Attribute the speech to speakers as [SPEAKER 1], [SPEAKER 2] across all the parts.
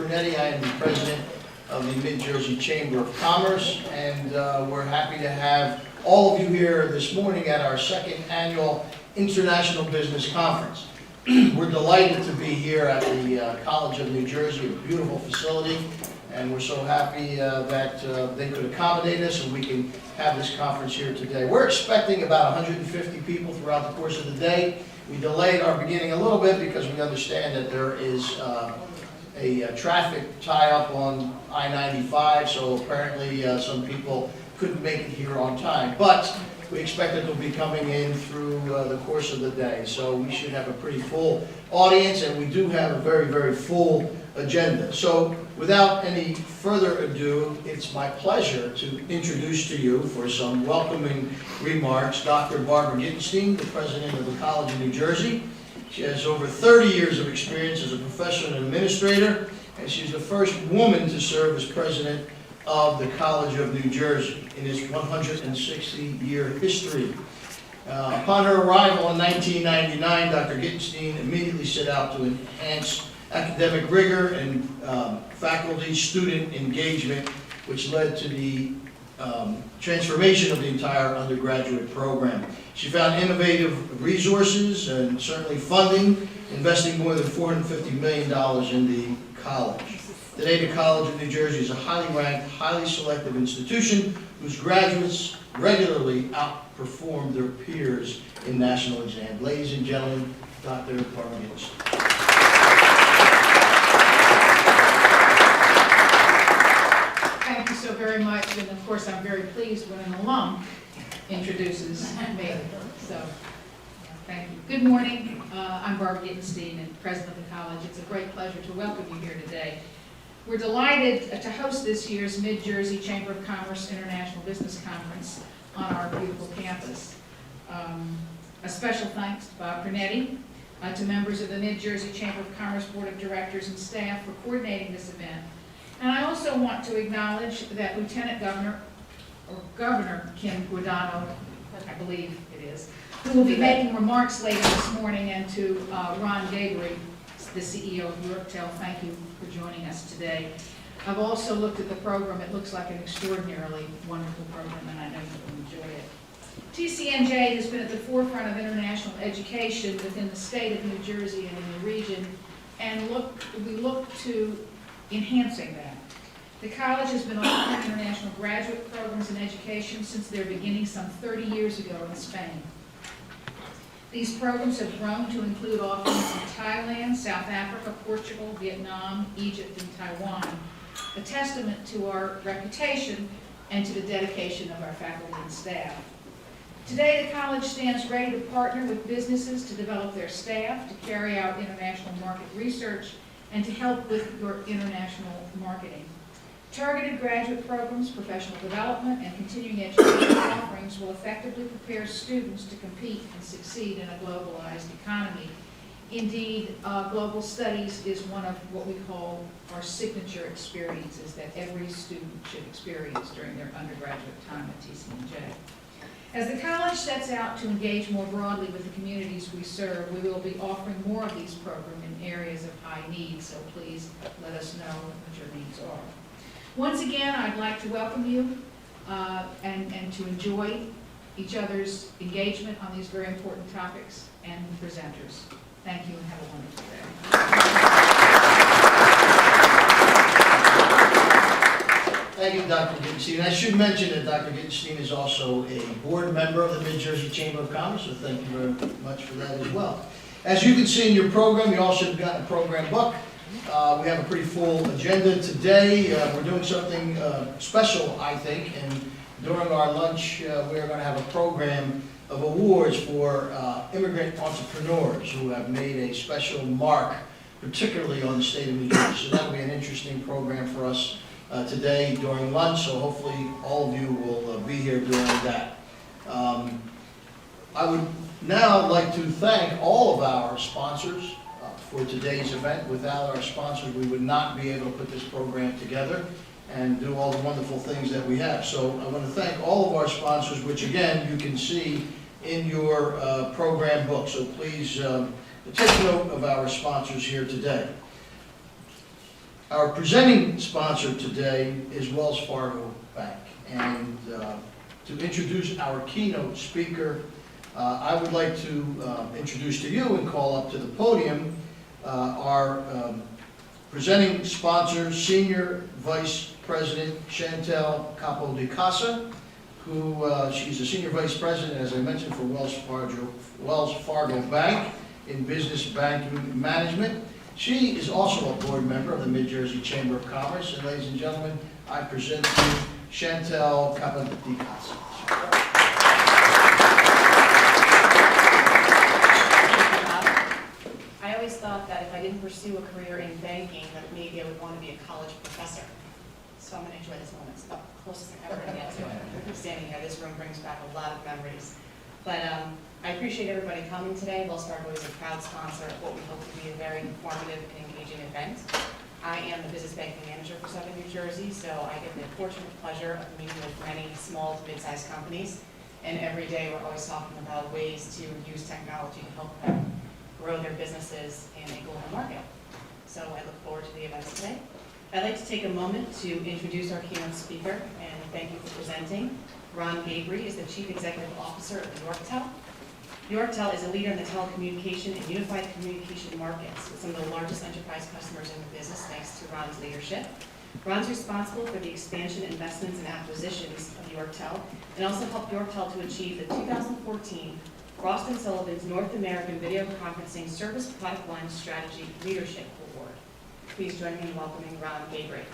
[SPEAKER 1] Pernetti. I am the president of the Mid-Jersey Chamber of Commerce, and we're happy to have all of you here this morning at our second annual International Business Conference. We're delighted to be here at the College of New Jersey, a beautiful facility, and we're so happy that they could accommodate us and we can have this conference here today. We're expecting about 150 people throughout the course of the day. We delayed our beginning a little bit because we understand that there is a traffic tie-up on I-95, so apparently some people couldn't make it here on time. But we expect that they'll be coming in through the course of the day. So we should have a pretty full audience, and we do have a very, very full agenda. So without any further ado, it's my pleasure to introduce to you for some welcoming remarks Dr. Barbara Gittenstein, the president of the College of New Jersey. She has over 30 years of experience as a professor and administrator, and she's the first woman to serve as president of the College of New Jersey in its 160-year history. Upon her arrival in 1999, Dr. Gittenstein immediately set out to enhance academic rigor and faculty-student engagement, which led to the transformation of the entire undergraduate program. She found innovative resources and certainly funding, investing more than $450 million in the college. Today, the College of New Jersey is a highly ranked, highly selective institution whose graduates regularly outperform their peers in national exams. Ladies and gentlemen, Dr. Barbara Gittenstein.
[SPEAKER 2] Thank you so very much, and of course I'm very pleased when an alum introduces me, so thank you. Good morning, I'm Barbara Gittenstein, and president of the college. It's a great pleasure to welcome you here today. We're delighted to host this year's Mid-Jersey Chamber of Commerce International Business Conference on our beautiful campus. A special thanks to Bob Pernetti, to members of the Mid-Jersey Chamber of Commerce Board of Directors and staff for coordinating this event. And I also want to acknowledge that Lieutenant Governor, or Governor Kim Guadagno, I believe it is, who will be making remarks later this morning, and to Ron Gabriel, the CEO of Yorktel, thank you for joining us today. I've also looked at the program. It looks like an extraordinarily wonderful program, and I know you will enjoy it. TCNJ has been at the forefront of international education within the state of New Jersey and in the region, and we look to enhancing that. The college has been offering international graduate programs in education since their beginning some 30 years ago in Spain. These programs have grown to include offerings in Thailand, South Africa, Portugal, Vietnam, Egypt, and Taiwan, a testament to our reputation and to the dedication of our faculty and staff. Today, the college stands ready to partner with businesses to develop their staff, to carry out international market research, and to help with your international marketing. Targeted graduate programs, professional development, and continuing education offerings will effectively prepare students to compete and succeed in a globalized economy. Indeed, global studies is one of what we call our signature experiences that every student should experience during their undergraduate time at TCNJ. As the college sets out to engage more broadly with the communities we serve, we will be offering more of these programs in areas of high need, so please let us know what your needs are. Once again, I'd like to welcome you and to enjoy each other's engagement on these very important topics and presenters. Thank you and have a wonderful day.
[SPEAKER 1] Thank you, Dr. Gittenstein. I should mention that Dr. Gittenstein is also a board member of the Mid-Jersey Chamber of Commerce, so thank you very much for that as well. As you can see in your program, you also have gotten a program book. We have a pretty full agenda today. We're doing something special, I think, and during our lunch, we're going to have a program of awards for immigrant entrepreneurs who have made a special mark, particularly on the state of New Jersey. So that'll be an interesting program for us today during lunch, so hopefully all of you will be here during that. I would now like to thank all of our sponsors for today's event. Without our sponsors, we would not be able to put this program together and do all the wonderful things that we have. So I want to thank all of our sponsors, which again, you can see in your program book. So please take note of our sponsors here today. Our presenting sponsor today is Wells Fargo Bank. And to introduce our keynote speaker, I would like to introduce to you and call up to the podium our presenting sponsor, Senior Vice President Chantel Capo de Casa, who she's a Senior Vice President, as I mentioned, for Wells Fargo Bank in Business Banking Management. She is also a board member of the Mid-Jersey Chamber of Commerce. And ladies and gentlemen, I present to you Chantel Capo de Casa.
[SPEAKER 3] I always thought that if I didn't pursue a career in banking, that maybe I would want to be a college professor. So I'm going to enjoy this moment. It's the closest I'm ever going to get to it. Standing here, this room brings back a lot of memories. But I appreciate everybody coming today. Wells Fargo is a proud sponsor of what we hope to be a very informative and engaging event. I am the business banking manager for Southern New Jersey, so I get the fortunate pleasure of meeting with many small to mid-sized companies. And every day we're always talking about ways to use technology to help them grow their businesses in a global market. So I look forward to the events today. I'd like to take a moment to introduce our keynote speaker and thank you for presenting. Ron Gabry is the Chief Executive Officer of Yorktel. Yorktel is a leader in the telecommunication and unified communication markets with some of the largest enterprise customers in the business thanks to Ron's leadership. Ron's responsible for the expansion, investments, and acquisitions of Yorktel and also helped Yorktel to achieve the 2014 Frost & Sullivan's North American Video Conferencing Service Product Line Strategy Leadership Award. Please join me in welcoming Ron Gabry.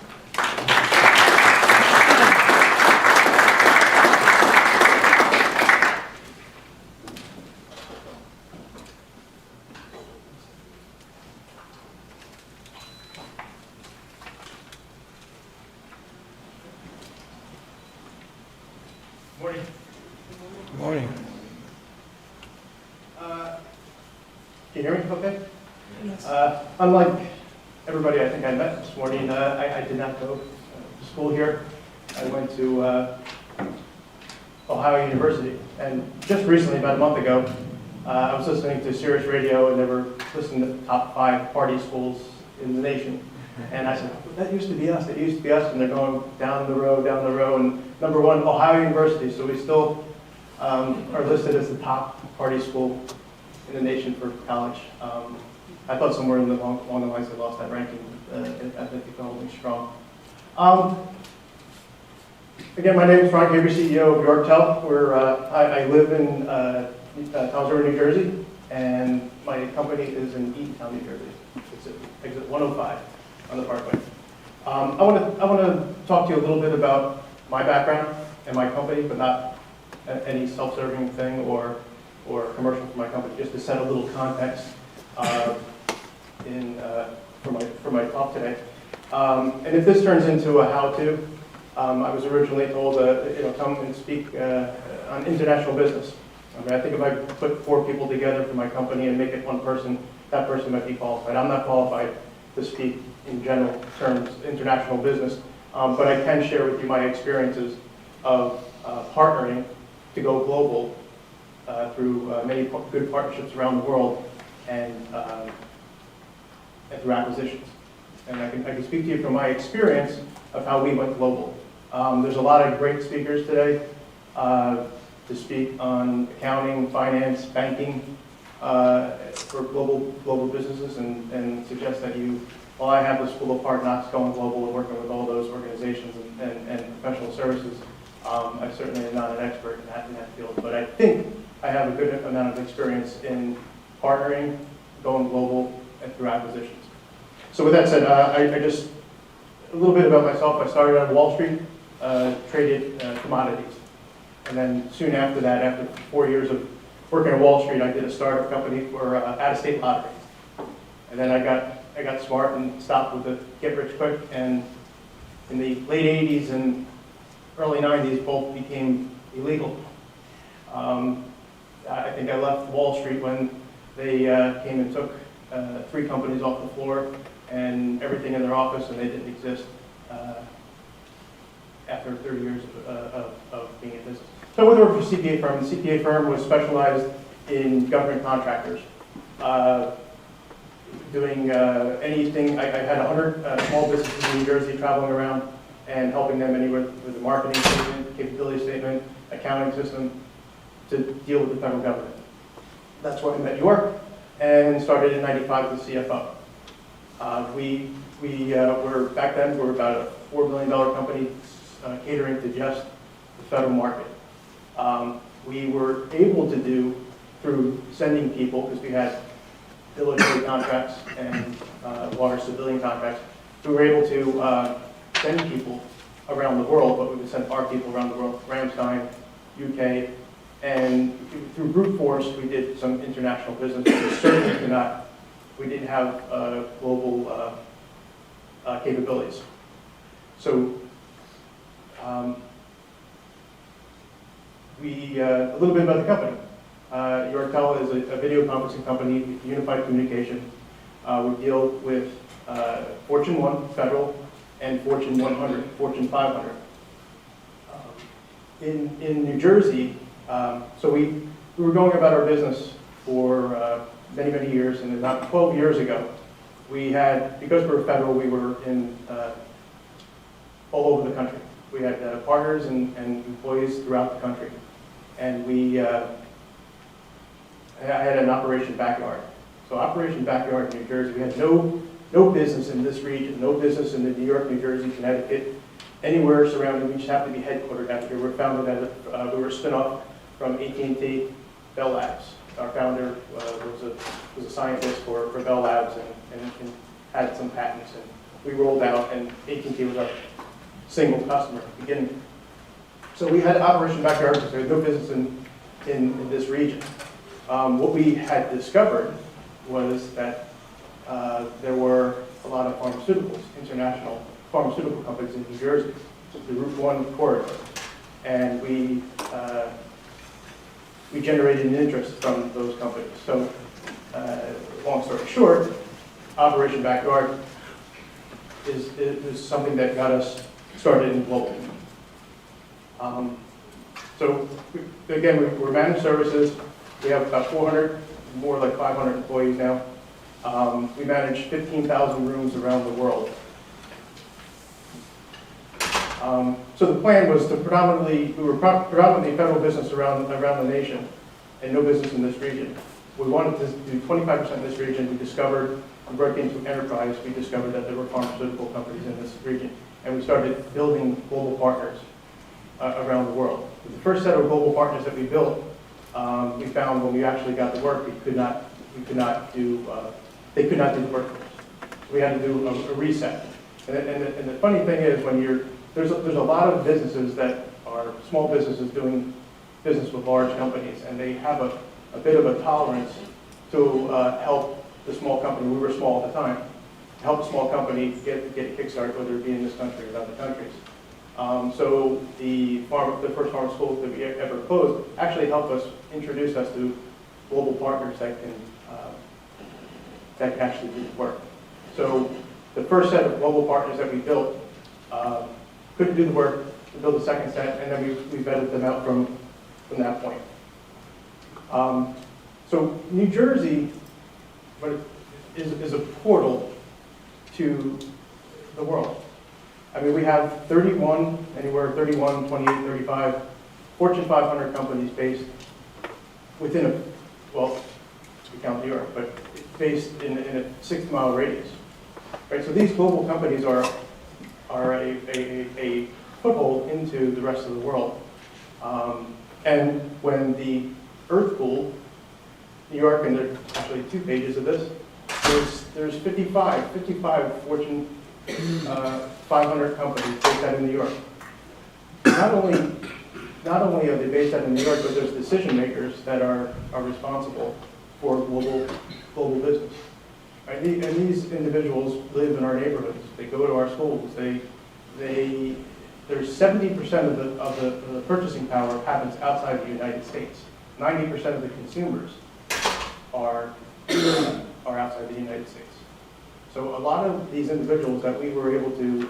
[SPEAKER 1] Morning.
[SPEAKER 4] Good morning.
[SPEAKER 5] Can you hear me okay? Yes. Unlike everybody I think I met this morning, I did not go to school here. I went to Ohio University. And just recently, about a month ago, I was listening to Sirius Radio and they were listing the top 5 party schools in the nation. And I said, well, that used to be us, that used to be us. And they're going down the road. And number 1, Ohio University. So we still are listed as the top party school in the nation for college. I thought somewhere along the lines they lost that ranking. I think they're holding strong. Again, my name is Ron Gabry, CEO of Yorktel. I live in Toms River, New Jersey, and my company is in Eatontown, New Jersey. It's at exit 105 on the Parkway. I want to talk to you a little bit about my background and my company, but not any self-serving thing or commercial for my company, just to set a little context for my talk today. And if this turns into a how-to, I was originally told come and speak on international business. I think if I put 4 people together for my company and make it one person, that person might be qualified. I'm not qualified to speak in general terms, international business, but I can share with you my experiences of partnering to go global through many good partnerships around the world and through acquisitions. And I can speak to you from my experience of how we went global. There's a lot of great speakers today to speak on accounting, finance, banking for global businesses, and suggest that while I have the School of Hard Knocks going global and working with all those organizations and professional services, I certainly am not an expert in that field, but I think I have a good amount of experience in partnering, going global, and through acquisitions. So with that said, I just, a little bit about myself. I started on Wall Street, traded commodities. And then soon after that, after 4 years of working on Wall Street, I did a startup company for out-of-state lotteries. And then I got smart and stopped with the get-rich-quick. And in the late 80s and early 90s, both became illegal. I think I left Wall Street when they came and took 3 companies off the floor and everything in their office, and they didn't exist after 30 years of being in business. So I went to work for a CPA firm. The CPA firm was specialized in government contractors. doing anything. I had 100 small businesses in New Jersey traveling around and helping them anywhere with the marketing statement, capability statement, accounting system to deal with the federal government. That's where I met York and started in '95 as CFO. We were, back then, we were about a $4 billion company catering to just the federal market. We were able to do, through sending people, because we had military contracts and water civilian contracts, we were able to send people around the world, but we would send our people around the world, Ramstein, UK, and through brute force, we did some international business, but we certainly could not, we didn't have global capabilities. So, a little bit about the company. Yorktel is a video conferencing company with unified communication. We deal with Fortune 1 federal and Fortune 100, Fortune 500. In New Jersey, so we were going about our business for many, many years, and about 12 years ago, we had, because we were federal, we were in all over the country. We had partners and employees throughout the country. And I had an Operation Backyard. So Operation Backyard in New Jersey, we had no business in this region, no business in the New York, New Jersey, Connecticut, anywhere surrounding. We just happened to be headquartered out here. We were founded as we were a spinoff from AT&T Bell Labs. Our founder was a scientist for Bell Labs and had some patents. And we rolled out, and AT&T was our single customer at the beginning. So we had Operation Backyard because there was no business in this region. What we had discovered was that there were a lot of pharmaceuticals, international pharmaceutical companies in New Jersey, the Route 1 corridor. And we generated an interest from those companies. So, long story short, Operation Backyard is something that got us started in global. So, again, we're managed services. We have about 400, more like 500 employees now. We manage 15,000 rooms around the world. So the plan was to predominantly federal business around the nation and no business in this region. We wanted to do 25% in this region. We discovered, we worked into enterprise, we discovered that there were pharmaceutical companies in this region. And we started building global partners around the world. The first set of global partners that we built, we found when we actually got the work, they could not do the work for us. We had to do a reset. And the funny thing is, when there's a lot of businesses that are small businesses doing business with large companies, and they have a bit of a tolerance to help the small company. We were small at the time. Help a small company get a kickstart, whether it be in this country or other countries. So the first farm school that we ever closed actually helped us, introduce us to global partners that can actually do the work. So the first set of global partners that we built couldn't do the work. We built the second set, and then we vetted them out from that point. So New Jersey is a portal to the world. I mean, we have 31, 28, 35 Fortune 500 companies based within we count New York, but based in a 60-mile radius. Right, so these global companies are a foothold into the rest of the world. And when the Earth cooled, New York, and there's actually 2 pages of this, there's 55 Fortune 500 companies based out in New York. Not only are they based out in New York, but there's decision makers that are responsible for global business. Right? And these individuals live in our neighborhoods. They go to our schools. There's 70% of the purchasing power happens outside the United States. 90% of the consumers are outside the United States. So a lot of these individuals that we were able to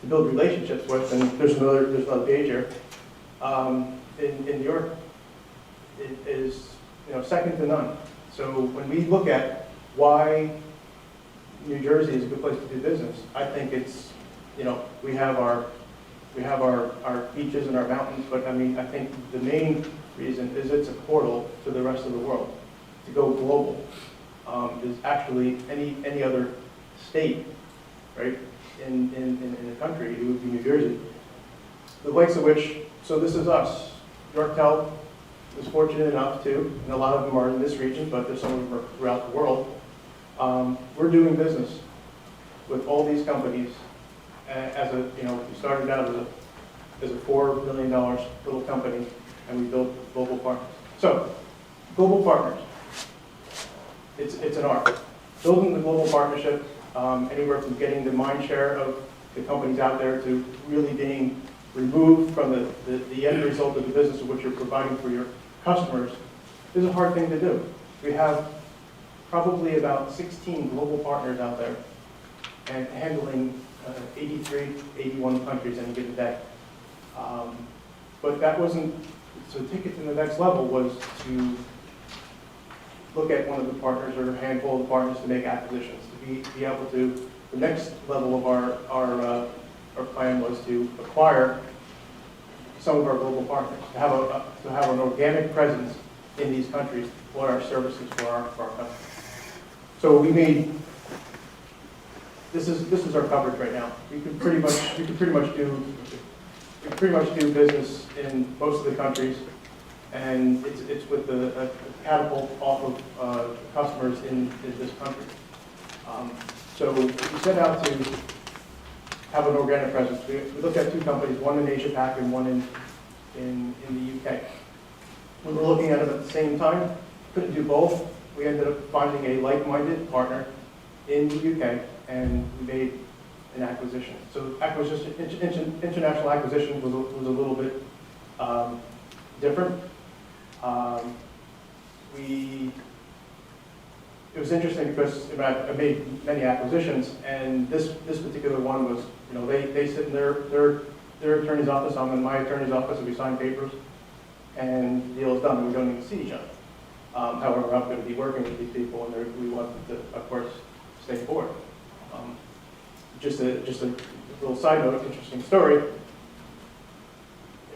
[SPEAKER 5] build relationships with, and there's another page here, in New York, it is second to none. So when we look at why New Jersey is a good place to do business, I think it's, you know, we have our beaches and our mountains, but I mean, I think the main reason is it's a portal to the rest of the world. To go global is actually any other state, right, in the country, it would be New Jersey. The likes of which, so this is us. Yorktel is fortunate enough to, and a lot of them are in this region, but there's some of them are throughout the world. We're doing business with all these companies as a, you know, we started out as a $4 million little company, and we built global partners. So, global partners, it's an art. Building the global partnership, anywhere from getting the mind share of the companies out there to really being removed from the end result of the business of what you're providing for your customers, is a hard thing to do. We have probably about 16 global partners out there and handling 83, 81 countries any given day. But that wasn't, so to take it to the next level was to look at one of the partners or a handful of the partners to make acquisitions, to be able to, the next level of our plan was to acquire some of our global partners, to have an organic presence in these countries, what our services for our customers. So we made, this is our coverage right now. We could pretty much do business in most of the countries, and it's with a catapult off of customers in this country. So we set out to have an organic presence. We looked at two companies, one in Asia Pac and one in the UK. We were looking at them at the same time, couldn't do both. We ended up finding a like-minded partner in the UK, and we made an acquisition. So international acquisition was a little bit different. It was interesting because I made many acquisitions, and this particular one was, you know, they sit in their attorney's office, I'm in my attorney's office, and we sign papers, and the deal is done, and we don't even see each other. However, I'm going to be working with these people, and we want them to, of course, stay forward. Just a little side note, interesting story,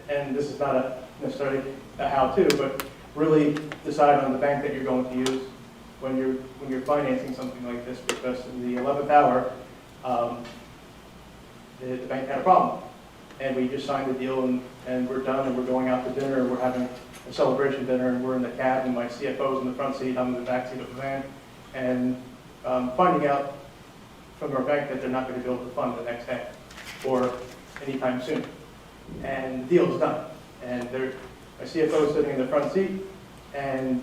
[SPEAKER 5] and this is not necessarily a how-to, but really decide on the bank that you're going to use when you're financing something like this, because in the 11th hour, the bank had a problem. And we just signed the deal, and we're done, and we're going out to dinner, and we're having a celebration dinner, and we're in the cab, and my CFO's in the front seat, I'm in the back seat of the van, and finding out from our bank that they're not going to be able to fund the next day or anytime soon. And the deal is done. And my CFO is sitting in the front seat, and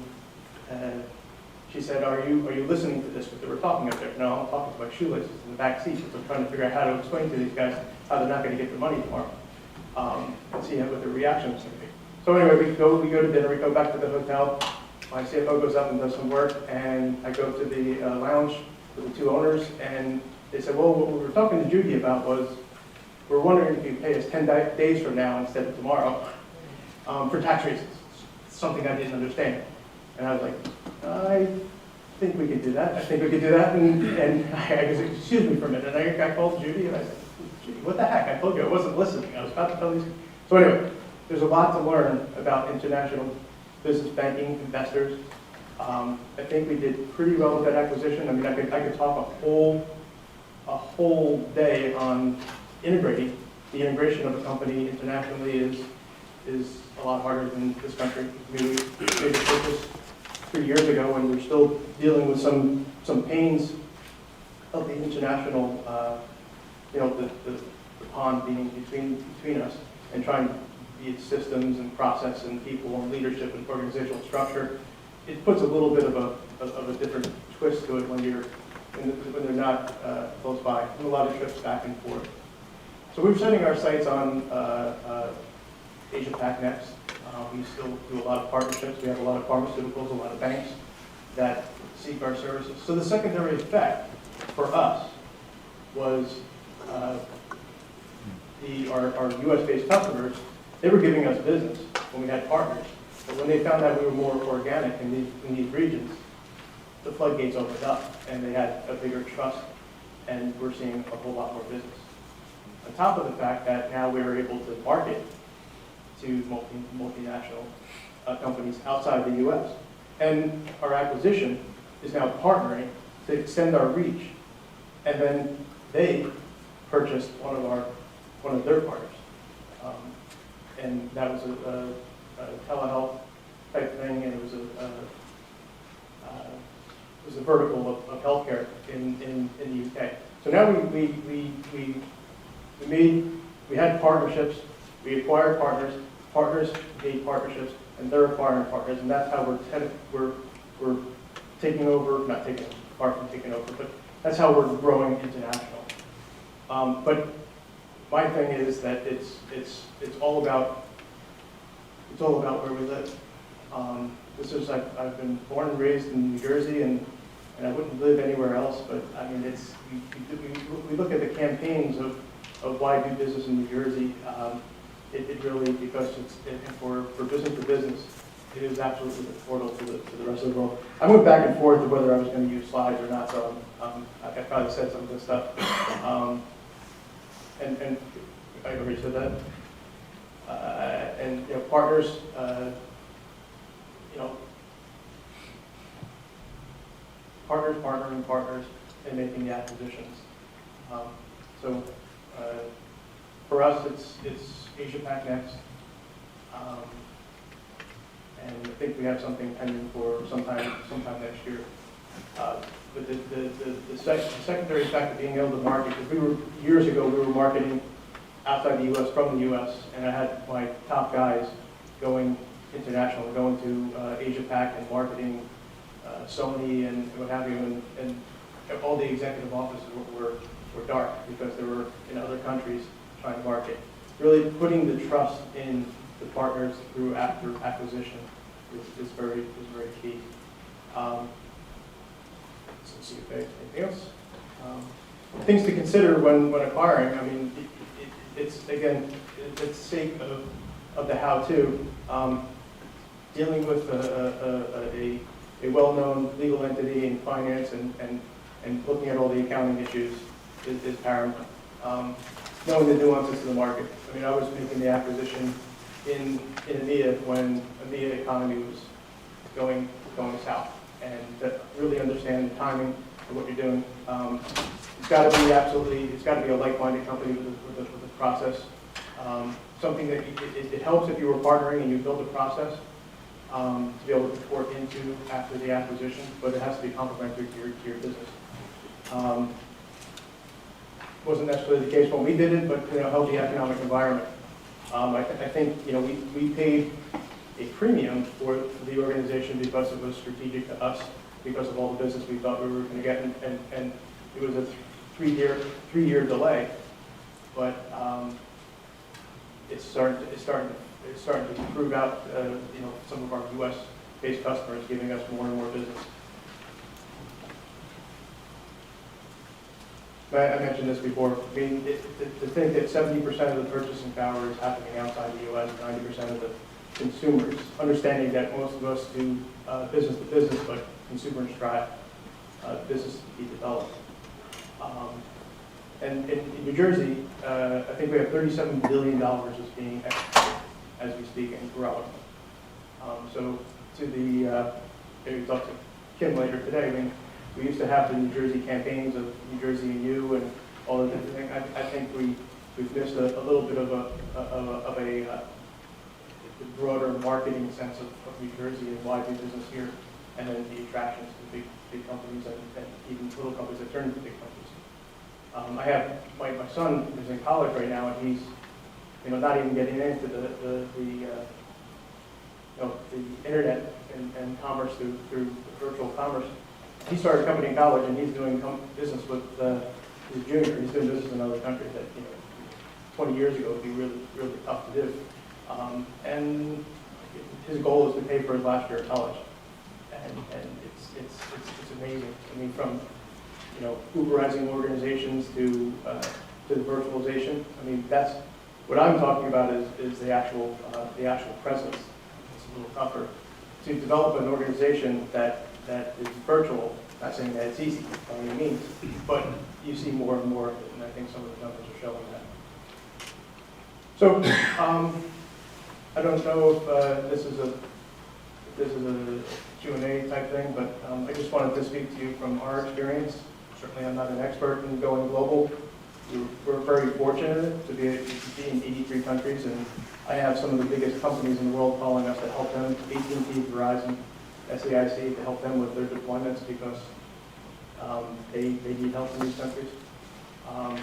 [SPEAKER 5] she said, are you listening to this, what they were talking up there? No, I'm talking about shoelaces in the back seat, because I'm trying to figure out how to explain to these guys how they're not going to get the money tomorrow, and see what their reaction is going to be. So anyway, we go to dinner, we go back to the hotel, my CFO goes up and does some work, and I go to the lounge with the two owners, and they said, well, what we were talking to Judy about was, we're wondering if you pay us 10 days from now instead of tomorrow, for tax reasons. Something I didn't understand. And I was like, I think we could do that. I think we could do that. And I was like, excuse me for a minute. And I called Judy, and I said, Judy, what the heck? I told you I wasn't listening. I was about to tell these. So anyway, there's a lot to learn about international business banking, investors. I think we did pretty well with that acquisition. I mean, I could talk a whole day on integrating. The integration of a company internationally is a lot harder than this country. I mean, we made a purchase 3 years ago, and we're still dealing with some pains of the international, you know, the pond being between us, and trying to be systems and process and people and leadership and organizational structure. It puts a little bit of a different twist to it when they're not close by, and a lot of trips back and forth. So we're setting our sights on Asia Pac next. We still do a lot of partnerships. We have a lot of pharmaceuticals, a lot of banks that seek our services. So the secondary effect for us was our US-based customers, they were giving us business when we had partners. But when they found out we were more organic in these regions, the floodgates opened up and they had a bigger trust, and we're seeing a whole lot more business. On top of the fact that now we're able to market to multinational companies outside the U.S. And our acquisition is now partnering to extend our reach, and then they purchased one of their partners. And that was a telehealth type thing, and it was a vertical of healthcare in the UK. So now we had partnerships, we acquired partners, partners made partnerships, and they're acquiring partners, and that's how we're taking over, not taking, far from taking over, but that's how we're growing international. But my thing is that it's all about where we live. I've been born and raised in New Jersey, and I wouldn't live anywhere else. But I mean, we look at the campaigns of why do business in New Jersey. It really, because it's for business to business, it is absolutely the portal to the rest of the world. I went back and forth of whether I was going to use slides or not, so I probably said some of this stuff. And I already said that. And partners, partners, and making the acquisitions. So for us, it's Asia Pac next, and I think we have something pending for sometime next year. But the secondary fact of being able to market, because years ago we were marketing outside the U.S. from the U.S., and I had my top guys going international, going to Asia Pac and marketing Sony and what have you, and all the executive offices were dark because they were in other countries trying to market. Really putting the trust in the partners through after acquisition is very key. Let's see if there's anything else. Things to consider when acquiring. I mean, it's again, it's the sake of the how-to. Dealing with a well-known legal entity in finance and looking at all the accounting issues is paramount. Knowing the nuances of the market. I mean, I was making the acquisition in EMEA when EMEA economy was going south, and to really understand the timing of what you're doing. It's got to be a like-minded company with a process. Something that it helps if you were partnering and you build a process to be able to report into after the acquisition, but it has to be complementary to your business. Wasn't necessarily the case when we did it, but helped the economic environment. I think we paid a premium for the organization because it was strategic to us, because of all the business we thought we were going to get, and it was a three-year delay, but it's starting to prove out. Some of our U.S.-based customers giving us more and more business. I mentioned this before. I mean, to think that 70% of the purchasing power is happening outside the U.S., 90% of the consumers, understanding that most of us do business to business, but consumers drive business to be developed. And in New Jersey, I think we have $37 billion that's being exported as we speak and growing. So to maybe talk to Kim later today, I mean, we used to have the New Jersey campaigns of New Jersey and you and all the different things. I think we've missed a little bit of a broader marketing sense of New Jersey and why do business here, and then the attractions to big companies and even little companies that turn into big companies. I have my son is in college right now, and he's not even getting into the internet and commerce through virtual commerce. He started a company in college, and he's doing business with his junior. He's doing business in other countries that 20 years ago would be really, really tough to do. And his goal is to pay for his last year of college, and it's amazing. I mean, from Uberizing organizations to the virtualization. I mean, that's what I'm talking about is the actual presence. It's a little tougher to develop an organization that that is virtual. Not saying that it's easy by any means, but you see more and more of it, and I think some of the numbers are showing that. So, I don't know if this is a Q&A type thing, but I just wanted to speak to you from our experience. Certainly, I'm not an expert in going global. We're very fortunate to be in 83 countries, and I have some of the biggest companies in the world calling us to help them, AT&T, Verizon, SAIC, to help them with their deployments because they need help in these countries. I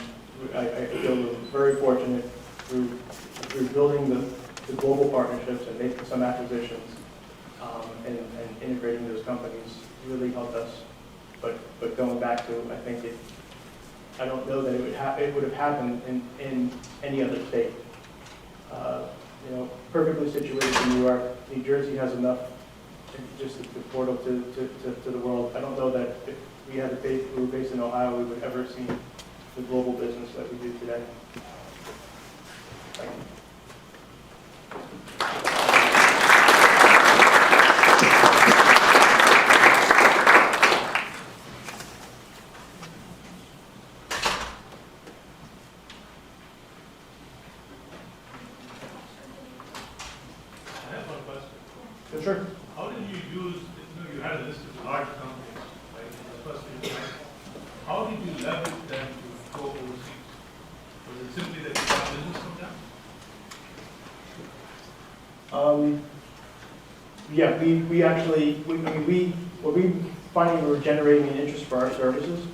[SPEAKER 5] feel very fortunate through building the global partnerships and making some acquisitions and integrating those companies really helped us. But going back to, I think I don't know that it would have happened in any other state. Perfectly situated in New York, New Jersey has enough, just the portal to the world. I don't know that if we were based in Ohio, we would ever see the global business that we do today. Thank you.
[SPEAKER 6] I have one question.
[SPEAKER 5] Yeah, sure.
[SPEAKER 6] How did you use, you had a list of large companies, right, in the first few years. How did you leverage them to go overseas? Was it simply that you got business from them?
[SPEAKER 5] Yeah, we actually, we finding we were generating an interest for our services.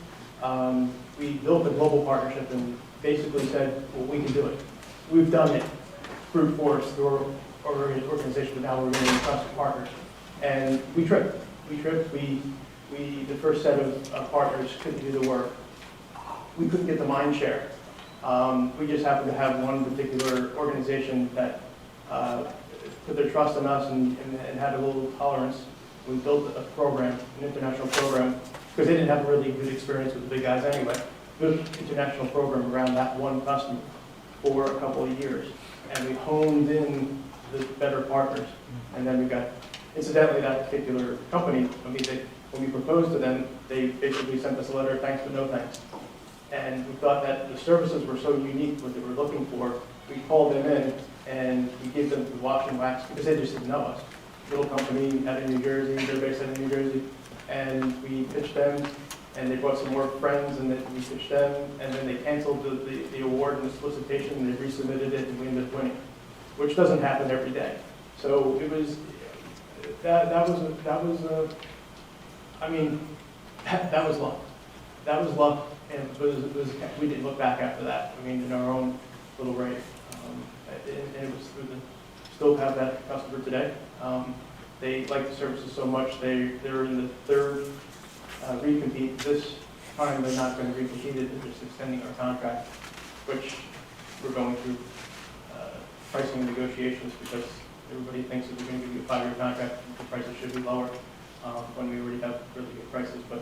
[SPEAKER 5] We built a global partnership and basically said, well, we can do it. We've done it through force, through our organization, but now we're going to be trusted partners. And we tripped. The first set of partners couldn't do the work. We couldn't get the mind share. We just happened to have one particular organization that put their trust in us and had a little tolerance. We built a program, an international program, because they didn't have a really good experience with the big guys anyway. Built an international program around that one customer for a couple of years. And we honed in the better partners. And then we got, incidentally, that particular company, when we proposed to them, they basically sent us a letter of thanks but no thanks. And we thought that the services were so unique, what they were looking for, we called them in and we gave them the wash and wax because they just didn't know us. Little company out of New Jersey, they're based out of New Jersey, and we pitched them, and they brought some more friends, and then we pitched them, and then they canceled the award and the solicitation, and they resubmitted it, and we ended up winning, which doesn't happen every day. So it was that was luck. That was luck, and we didn't look back after that. I mean, in our own little race. And it was still have that customer today. They like the services so much, they're in the third recompete. This time they're not going to recompete it, they're just extending our contract, which we're going through pricing negotiations because everybody thinks that we're going to give you a 5-year contract, the prices should be lower when we already have really good prices. But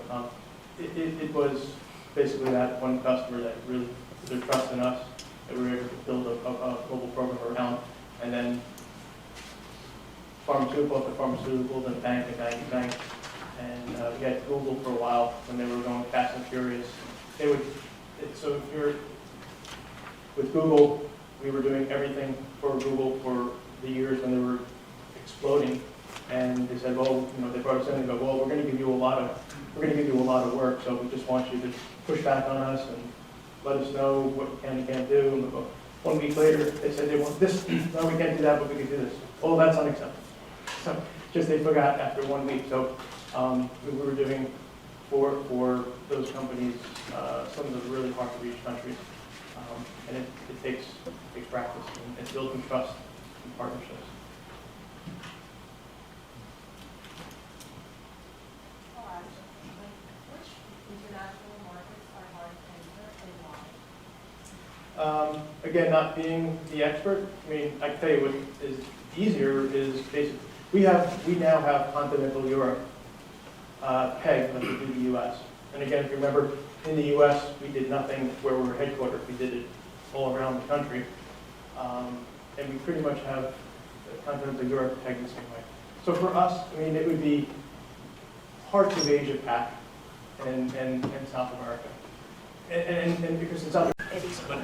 [SPEAKER 5] it was basically that one customer that really put their trust in us, that we were able to build a global program around, and then pharmaceutical after pharmaceutical, then bank and bank and bank. And we had Google for a while when they were going fast and furious. So if you're with Google, we were doing everything for Google for the years when they were exploding. And they said, well, they brought us in and go, well, we're going to give you a lot of work, so we just want you to push back on us and let us know what you can and can't do. And 1 week later, they said they want this. No, we can't do that, but we can do this. Oh, that's unacceptable. So just they forgot after 1 week. So we were doing for those companies some of the really hard to reach countries, and it takes practice and building trust and partnerships.
[SPEAKER 7] Which international markets are hard to enter and why?
[SPEAKER 5] Again, not being the expert, I mean, I can tell you what is easier is basically, we now have continental Europe pegged like we do the U.S. And again, if you remember, in the U.S., we did nothing where we were headquartered. We did it all around the country. And we pretty much have continental Europe pegged the same way. So for us, I mean, it would be parts of Asia Pac and South America. And because in South
[SPEAKER 8] I'm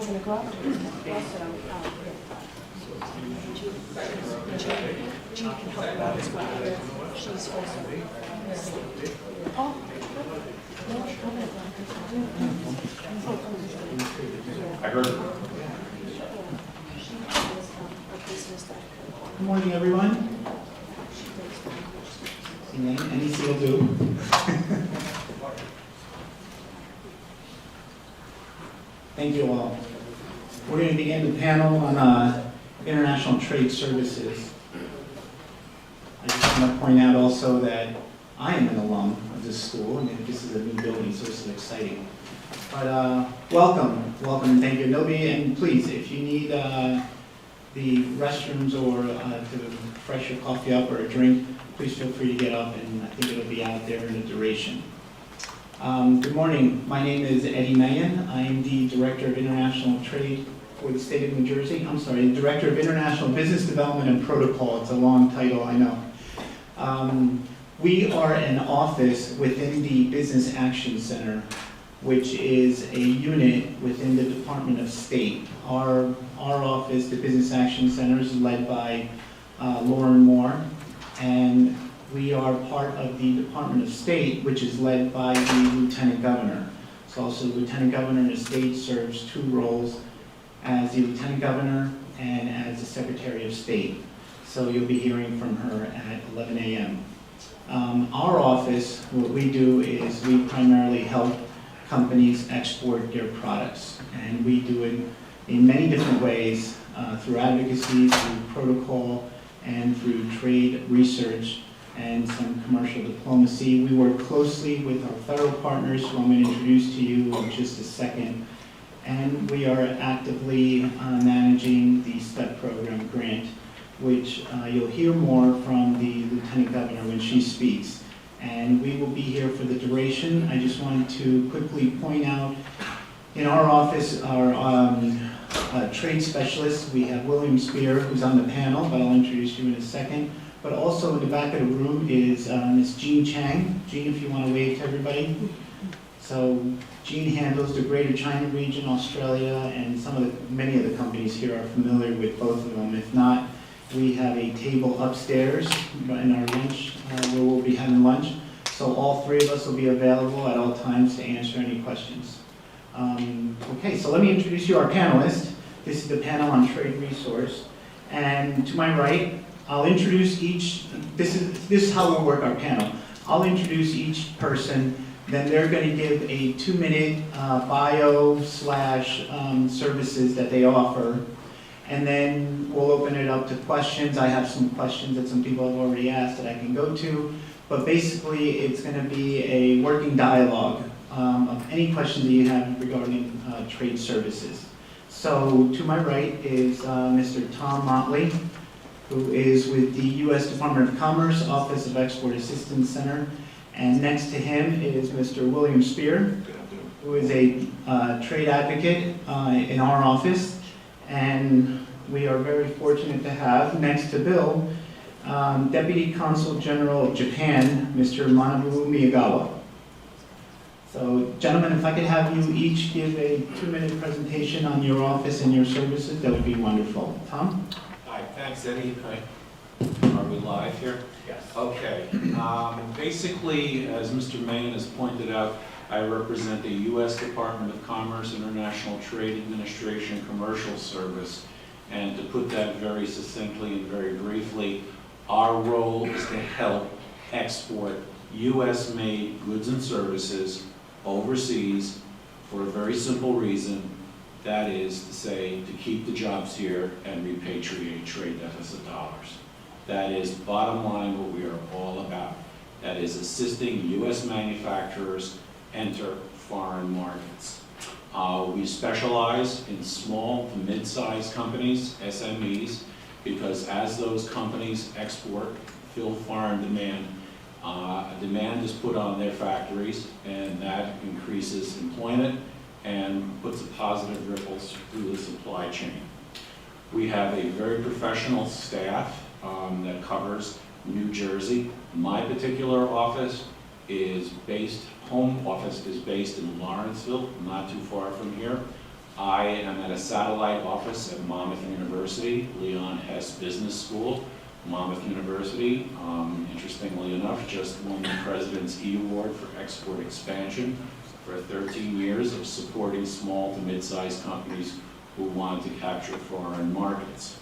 [SPEAKER 8] gonna go up. Also, Jean can help you out as well. She's also. Oh. No,
[SPEAKER 9] I heard.
[SPEAKER 8] she has a business that.
[SPEAKER 10] Good morning, everyone. NEC will do. Thank you all. We're going to begin the panel on international trade services. I just want to point out also that I am an alum of this school, and this is a new building, so this is exciting. But welcome, and thank you. Nobody, and please, if you need the restrooms or to fresh your coffee up or a drink, please feel free to get up, and I think it'll be out there in the duration. Good morning. My name is Eddie Mayen. I am the Director of International Trade for the state of New Jersey. I'm sorry, Director of International Business Development and Protocol. It's a long title, I know. We are an office within the Business Action Center, which is a unit within the Department of State. Our office, the Business Action Center, is led by Lauren Moore, and we are part of the Department of State, which is led by the Lieutenant Governor. So also the Lieutenant Governor in the state serves two roles as the Lieutenant Governor and as the Secretary of State. So you'll be hearing from her at 11 a.m. Our office, what we do is we primarily help companies export their products. And we do it in many different ways, through advocacy, through protocol, and through trade research and some commercial diplomacy. We work closely with our federal partners, who I'm going to introduce to you in just a second. And we are actively managing the STEP program grant, which you'll hear more from the Lieutenant Governor when she speaks. And we will be here for the duration. I just wanted to quickly point out, in our office, our trade specialists, we have William Spear, who's on the panel, but I'll introduce you in a second. But also in the back of the room is Ms. Jean Chang. Jean, if you want to wave to everybody. So Jean handles the Greater China region, Australia, and many of the companies here are familiar with both of them. If not, we have a table upstairs in our lunch, where we'll be having lunch. So all three of us will be available at all times to answer any questions. Okay, so let me introduce you our panelists. This is the panel on trade resource. And to my right, I'll introduce each, this is how we'll work our panel. I'll introduce each person, then they're going to give a 2-minute bio / services that they offer. And then we'll open it up to questions. I have some questions that some people have already asked that I can go to. But basically, it's going to be a working dialogue of any questions that you have regarding trade services. So to my right is Mr. Tom Motley, who is with the U.S. Department of Commerce, Office of Export Assistance Center. And next to him is Mr. William Spear, who is a trade advocate in our office. And we are very fortunate to have, next to Bill, Deputy Consul General of Japan, Mr. Manabu Miyagawa. So, gentlemen, if I could have you each give a 2-minute presentation on your office and your services, that would be wonderful. Tom?
[SPEAKER 9] Hi, thanks, Eddie. Hi. Are we live here?
[SPEAKER 5] Yes.
[SPEAKER 9] Okay. Basically, as Mr. Mayen has pointed out, I represent the U.S. Department of Commerce, International Trade Administration Commercial Service. And to put that very succinctly and very briefly, our role is to help export U.S.-made goods and services overseas for a very simple reason. That is to say, to keep the jobs here and repatriate trade deficit dollars. That is, bottom line, what we are all about. That is assisting U.S. manufacturers enter foreign markets. We specialize in small to mid-sized companies, SMEs, because as those companies export, fill foreign demand, demand is put on their factories, and that increases employment and puts a positive ripples through the supply chain. We have a very professional staff that covers New Jersey. My particular office is home office is based in Lawrenceville, not too far from here. I am at a satellite office at Monmouth University, Leon Hess Business School. Monmouth University, interestingly enough, just won the President's E Award for export expansion for 13 years of supporting small to mid-sized companies who want to capture foreign markets.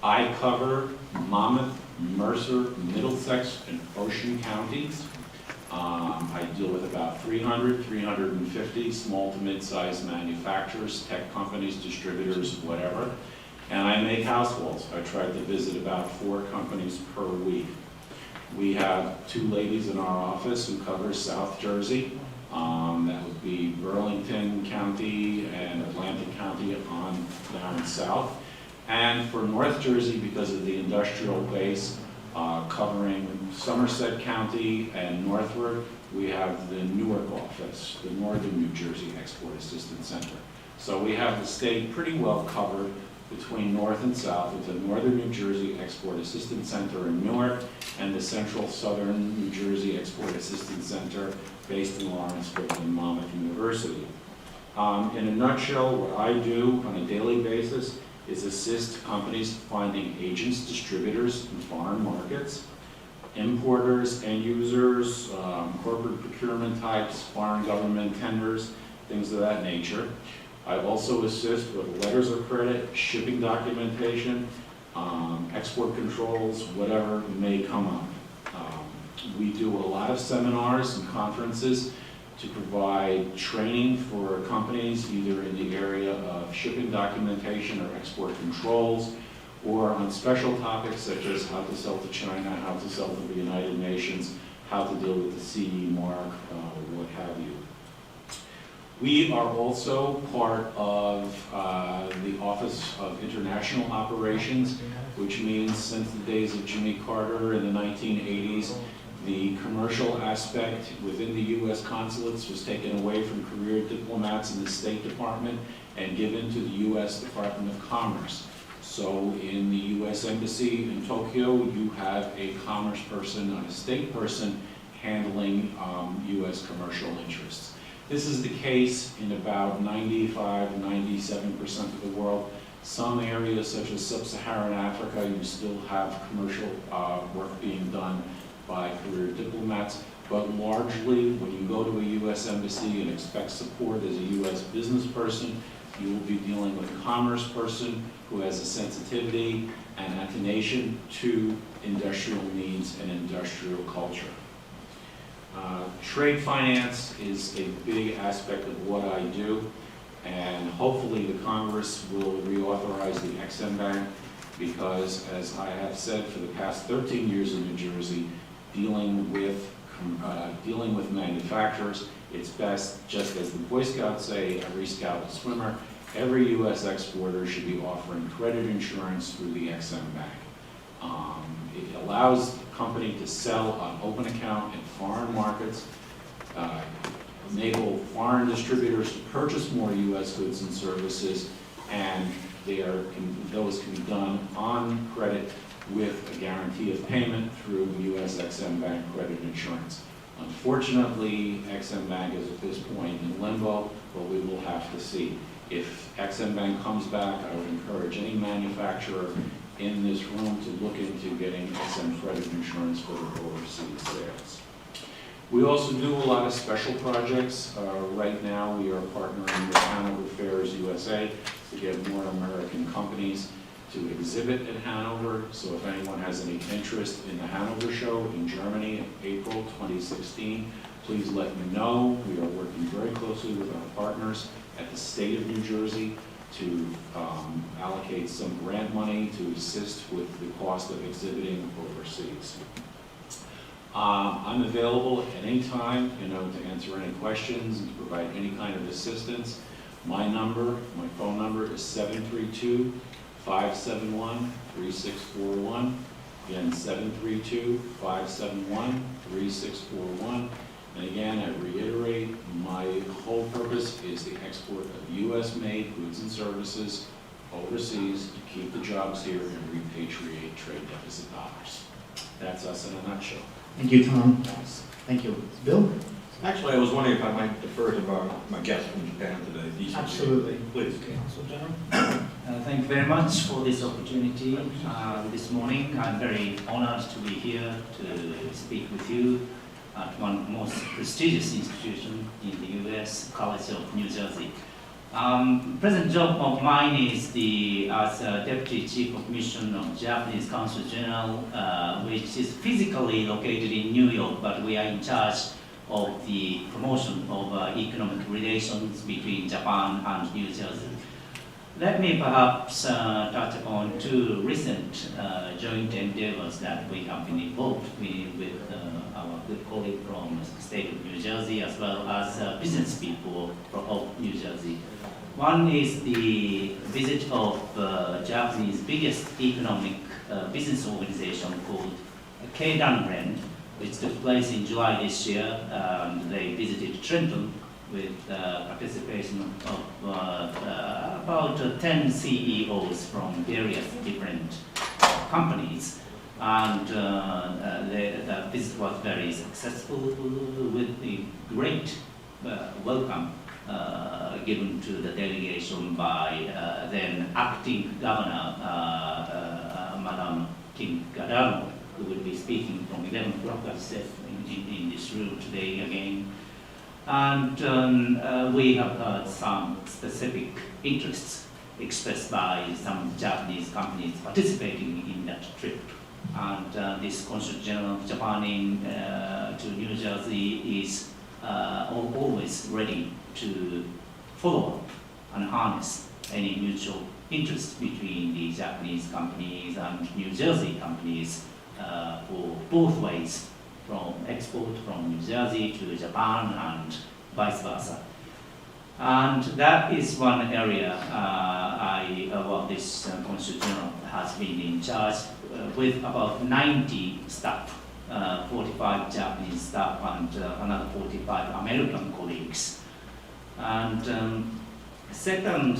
[SPEAKER 9] I cover Monmouth, Mercer, Middlesex, and Ocean counties. I deal with about 350 small to mid-sized manufacturers, tech companies, distributors, whatever. And I make house calls. I try to visit about 4 companies per week. We have 2 ladies in our office who cover South Jersey. That would be Burlington County and Atlantic County on down south. And for North Jersey, because of the industrial base, covering Somerset County and northward, we have the Newark office, the Northern New Jersey Export Assistance Center. So we have the state pretty well covered between north and south with the Northern New Jersey Export Assistance Center in Newark and the Central Southern New Jersey Export Assistance Center based in Lawrenceville and Monmouth University. In a nutshell, what I do on a daily basis is assist companies finding agents, distributors in foreign markets, importers, end users, corporate procurement types, foreign government tenders, things of that nature. I also assist with letters of credit, shipping documentation, export controls, whatever may come up. We do a lot of seminars and conferences to provide training for companies either in the area of shipping documentation or export controls, or on special topics such as how to sell to China, how to sell to the United Nations, how to deal with the CE mark, what have you. We are also part of the Office of International Operations, which means since the days of Jimmy Carter in the 1980s, the commercial aspect within the U.S. consulates was taken away from career diplomats in the State Department and given to the U.S. Department of Commerce. So in the U.S. Embassy in Tokyo, you have a commerce person and a state person handling U.S. commercial interests. This is the case in about 95–97% of the world. Some areas such as sub-Saharan Africa, you still have commercial work being done by career diplomats, but largely when you go to a U.S. embassy and expect support as a U.S. business person, you will be dealing with a commerce person who has a sensitivity and attention to industrial needs and industrial culture. Trade finance is a big aspect of what I do, and hopefully the Congress will reauthorize the Ex-Im Bank because, as I have said for the past 13 years in New Jersey, dealing with manufacturers, it's best, just as the Boy Scouts say, every scout a swimmer, every U.S. exporter should be offering credit insurance through the Ex-Im Bank. It allows the company to sell on open account in foreign markets, enable foreign distributors to purchase more U.S. goods and services, and those can be done on credit with a guarantee of payment through U.S. Ex-Im Bank credit insurance. Unfortunately, Ex-Im Bank is at this point in limbo, but we will have to see. If Ex-Im Bank comes back, I would encourage any manufacturer in this room to look into getting Ex-Im credit insurance for their overseas sales. We also do a lot of special projects. Right now, we are partnering with Hanover Fairs USA to get more American companies to exhibit at Hanover. So if anyone has any interest in the Hanover show in Germany in April 2016, please let me know. We are working very closely with our partners at the state of New Jersey to allocate some grant money to assist with the cost of exhibiting overseas. I'm available at any time, to answer any questions and to provide any kind of assistance. My phone number is 732-571-3641. Again, 732-571-3641. And again, I reiterate, my whole purpose is the export of U.S.-made goods and services overseas to keep the jobs here and repatriate trade deficit dollars. That's us in a nutshell.
[SPEAKER 10] Thank you, Tom. Thank you. Bill?
[SPEAKER 11] Actually, I was wondering if I might defer to my guest from Japan today. These are-
[SPEAKER 10] Absolutely.
[SPEAKER 11] Please.
[SPEAKER 10] Council General?
[SPEAKER 12] Thank you very much for this opportunity this morning. I'm very honored to be here to speak with you at one of the most prestigious institutions in the U.S., College of New Jersey. Present job of mine is as Deputy Chief of Mission of Japanese Consul General, which is physically located in New York, but we are in charge of the promotion of economic relations between Japan and New Jersey. Let me perhaps touch upon two recent joint endeavors that we have been involved with our good colleague from the state of New Jersey, as well as business people of New Jersey. One is the visit of Japanese biggest economic business organization called Keidanren, which took place in July this year. They visited Trenton with participation of about 10 CEOs from various different companies. And the visit was very successful with the great welcome given to the delegation by then acting governor, Madam Kim Guadagno, who will be speaking from 11 o'clock, as said, in this room today again. And we have heard some specific interests expressed by some Japanese companies participating in that trip. And this Consul General of Japan to New Jersey is always ready to follow up and harness any mutual interest between the Japanese companies and New Jersey companies for both ways, from export from New Jersey to Japan and vice versa. And that is one area this Consul General has been in charge with about 90 staff, 45 Japanese staff and another 45 American colleagues. And second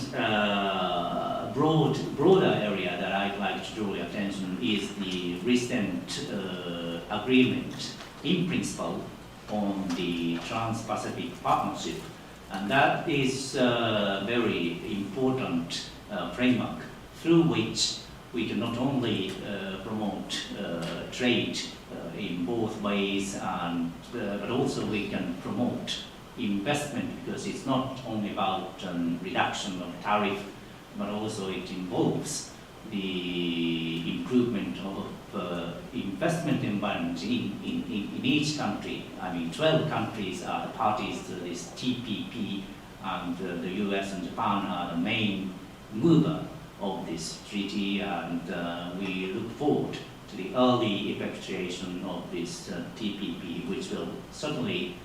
[SPEAKER 12] broader area that I'd like to draw your attention is the recent agreement in principle on the Trans-Pacific Partnership. And that is a very important framework through which we can not only promote trade in both ways, but also we can promote investment, because it's not only about reduction of tariff, but also it involves the improvement of investment environment in each country. I mean, 12 countries are the parties to this TPP, and the US and Japan are the main mover of this treaty, and we look forward to the early effectuation of this TPP, which will certainly,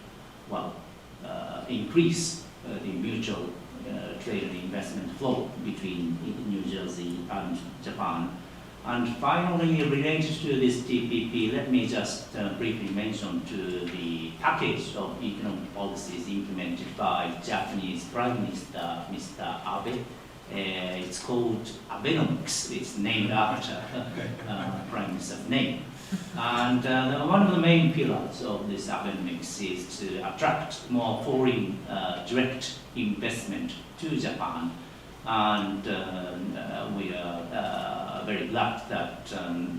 [SPEAKER 12] increase the mutual trade and investment flow between New Jersey and Japan. And finally, related to this TPP, let me just briefly mention to the package of economic policies implemented by Japanese Prime Minister, Mr. Abe. It's called Abenomics. It's named after Prime Minister's name. And one of the main pillars of this Abenomics is to attract more foreign direct investment to Japan. And we are very glad that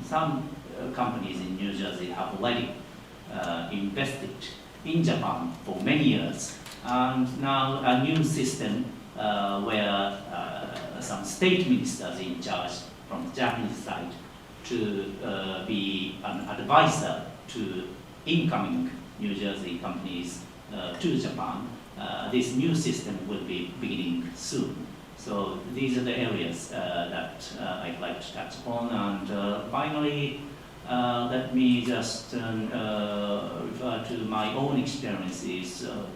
[SPEAKER 12] some companies in New Jersey have already invested in Japan for many years. And now a new system where some state ministers in charge from the Japanese side to be an advisor to incoming New Jersey companies to Japan. This new system will be beginning soon. So these are the areas that I'd like to touch upon. And finally, let me just refer to my own experiences of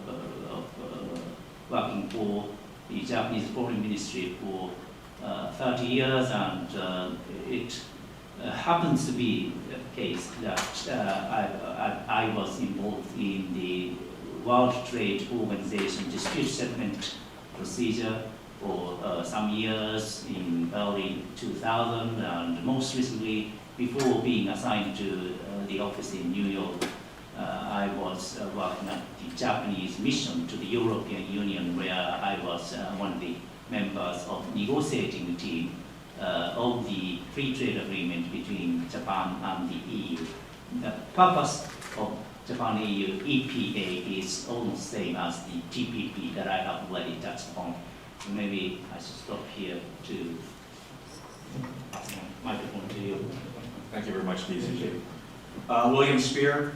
[SPEAKER 12] working for the Japanese Foreign Ministry for 30 years, and it happens to be case that I was involved in the World Trade Organization dispute settlement procedure for some years in early 2000, and most recently, before being assigned to the office in New York, I was working at the Japanese mission to the European Union, where I was one of the members of negotiating team of the free trade agreement between Japan and the EU. The purpose of Japan-EU EPA is almost same as the TPP that I have already touched upon. So maybe I should stop here to pass my microphone to you.
[SPEAKER 11] Thank you very much, DCG. William Spear,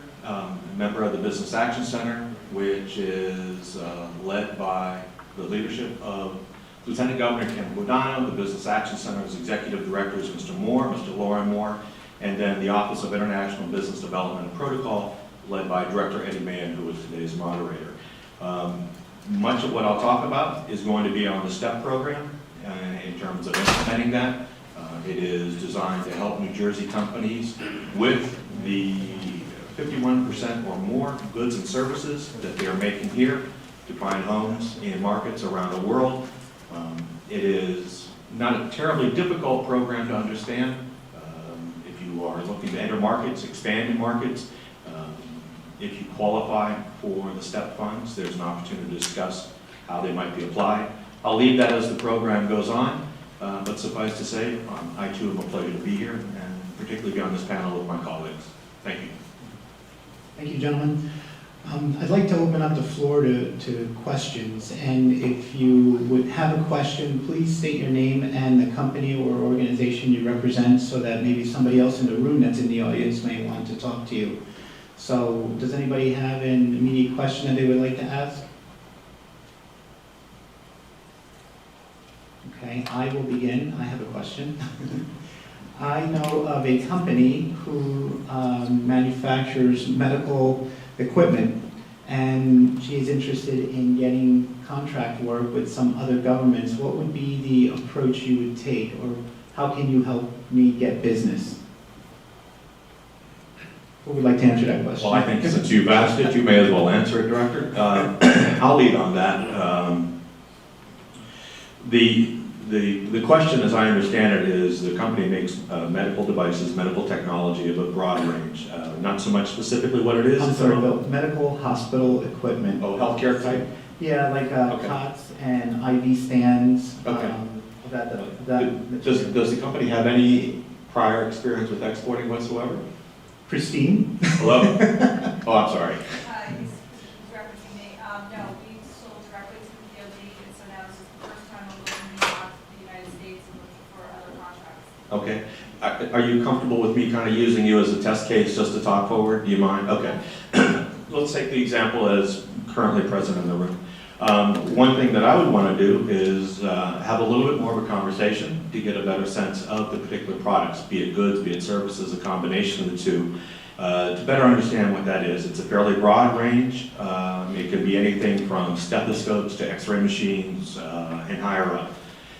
[SPEAKER 11] member of the Business Action Center, which is led by the leadership of Lieutenant Governor Ken Guadagno. The Business Action Center's executive director is Mr. Moore, Mr. Lauren Moore, and then the Office of International Business Development and Protocol, led by Director Eddie Mann, who is today's moderator. Much of what I'll talk about is going to be on the STEP program in terms of implementing that. It is designed to help New Jersey companies with the 51% or more goods and services that they're making here to find homes in markets around the world. It is not a terribly difficult program to understand. If you are looking to enter markets, expand in markets, if you qualify for the STEP funds, there's an opportunity to discuss how they might be applied. I'll leave that as the program goes on, but suffice to say, I too am a pleasure to be here and particularly be on this panel with my colleagues. Thank you.
[SPEAKER 10] Thank you, gentlemen. I'd like to open up the floor to questions, and if you would have a question, please state your name and the company or organization you represent so that maybe somebody else in the room that's in the audience may want to talk to you. So, does anybody have an immediate question that they would like to ask? Okay, I will begin. I have a question. I know of a company who manufactures medical equipment, and she is interested in getting contract work with some other governments. What would be the approach you would take, or how can you help me get business? Who would like to answer that question?
[SPEAKER 11] Well, I think since you've asked it, you may as well answer it, Director. I'll lead on that. The question, as I understand it, is the company makes medical devices, medical technology of a broad range. Not so much specifically what it is.
[SPEAKER 10] I'm sorry, medical hospital equipment.
[SPEAKER 11] Oh, healthcare type?
[SPEAKER 10] Yeah, like
[SPEAKER 11] Okay.
[SPEAKER 10] cots and IV stands.
[SPEAKER 11] Okay.
[SPEAKER 10] Does
[SPEAKER 11] Does the company have any prior experience with exporting whatsoever?
[SPEAKER 10] Christine?
[SPEAKER 11] Hello? Oh, I'm sorry.
[SPEAKER 7] He's referencing me. No, we sold directly to the DoD, and so now this is the first time we're looking beyond the United States and looking for other contracts.
[SPEAKER 11] Okay. Are you comfortable with me kind of using you as a test case just to talk forward? Do you mind? Okay. Let's take the example as currently present in the room. One thing that I would want to do is have a little bit more of a conversation to get a better sense of the particular products, be it goods, be it services, a combination of the two, to better understand what that is. It's a fairly broad range. It could be anything from stethoscopes to x-ray machines and higher up.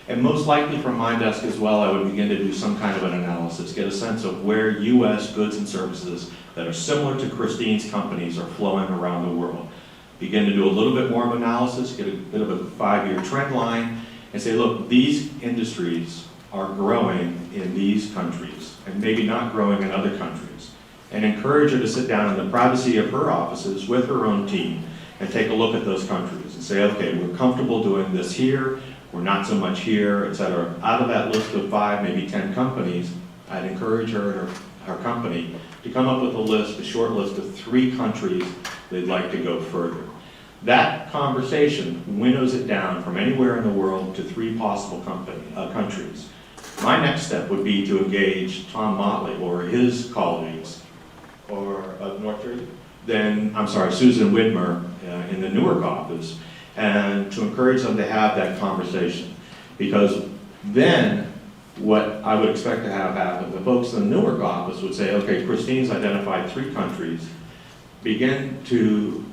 [SPEAKER 11] And most likely from my desk as well, I would begin to do some kind of an analysis, get a sense of where U.S. goods and services that are similar to Christine's companies are flowing around the world. Begin to do a little bit more of analysis, get a bit of a 5-year trend line, and say, look, these industries are growing in these countries, and maybe not growing in other countries. And encourage her to sit down in the privacy of her offices with her own team and take a look at those countries and say, okay, we're comfortable doing this here, we're not so much here, etc. Out of that list of 5, maybe 10 companies, I'd encourage her and her company to come up with a list, a short list of 3 countries they'd like to go further. That conversation winnows it down from anywhere in the world to 3 possible countries. My next step would be to engage Tom Motley or his colleagues, or North Jersey, Susan Widmer in the Newark office, and to encourage them to have that conversation. Because then what I would expect to have happen, the folks in the Newark office would say, okay, Christine's identified 3 countries, begin to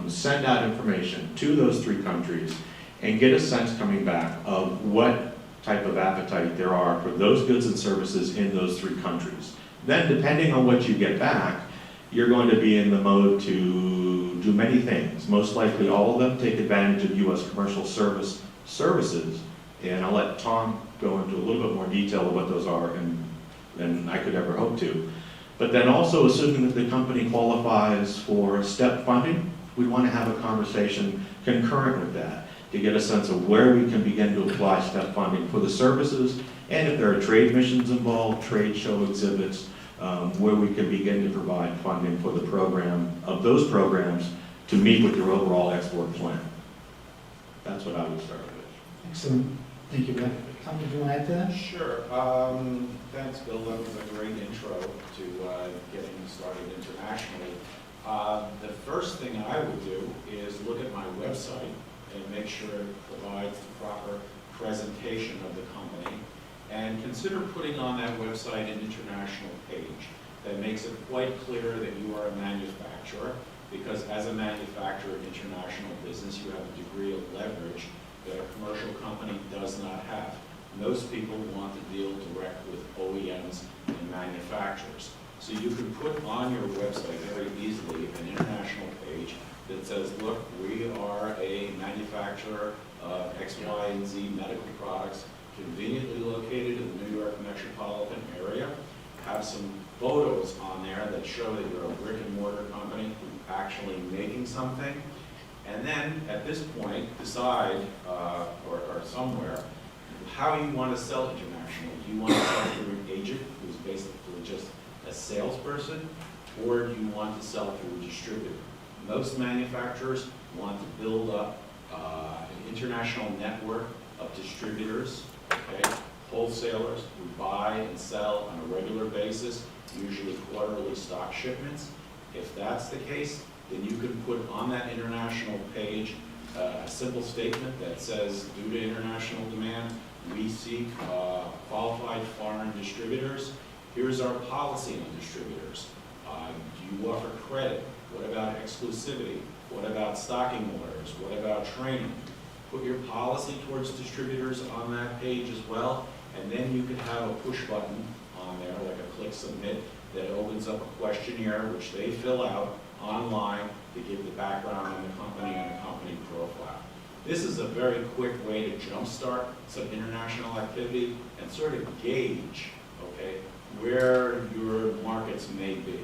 [SPEAKER 11] send out information to those 3 countries and get a sense coming back of what type of appetite there are for those goods and services in those 3 countries. Then, depending on what you get back, you're going to be in the mode to do many things. Most likely, all of them take advantage of U.S. commercial services, and I'll let Tom go into a little bit more detail of what those are than I could ever hope to. But then also, assuming that the company qualifies for STEP funding, we want to have a conversation concurrent with that to get a sense of where we can begin to apply STEP funding for the services, and if there are trade missions involved, trade show exhibits, where we can begin to provide funding for the program, of those programs, to meet with your overall export plan. That's what I would start with.
[SPEAKER 10] Excellent. Thank you, Brad. Tom, did you want to add to that?
[SPEAKER 9] Sure. Thanks, Bill. That was a great intro to getting started internationally. The first thing I would do is look at my website and make sure it provides the proper presentation of the company, and consider putting on that website an international page that makes it quite clear that you are a manufacturer, because as a manufacturer in international business, you have a degree of leverage that a commercial company does not have. Most people want to deal direct with OEMs and manufacturers. So you can put on your website very easily an international page that says, look, we are a manufacturer of X, Y, and Z medical products conveniently located in the New York metropolitan area. Have some photos on there that show that you're a brick and mortar company actually making something. And then at this point, decide, or somewhere, how you want to sell internationally. Do you want to sell through an agent who's basically just a salesperson, or do you want to sell through a distributor? Most manufacturers want to build up an international network of distributors, okay, wholesalers who buy and sell on a regular basis, usually quarterly stock shipments. If that's the case, then you can put on that international page a simple statement that says, due to international demand, we seek qualified foreign distributors. Here's our policy on distributors. Do you offer credit? What about exclusivity? What about stocking orders? What about training? Put your policy towards distributors on that page as well, and then you can have a push button on there, like a click submit, that opens up a questionnaire which they fill out online to give the background on the company and the company profile. This is a very quick way to jumpstart some international activity and sort of gauge, okay, where your markets may be.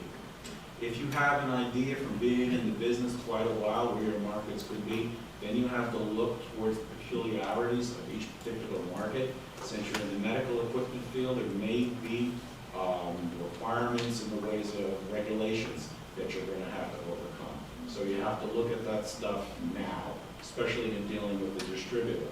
[SPEAKER 9] If you have an idea from being in the business quite a while where your markets could be, then you have to look towards the peculiarities of each particular market. Since you're in the medical equipment field, there may be requirements in the ways of regulations that you're going to have to overcome. So you have to look at that stuff now, especially in dealing with the distributor.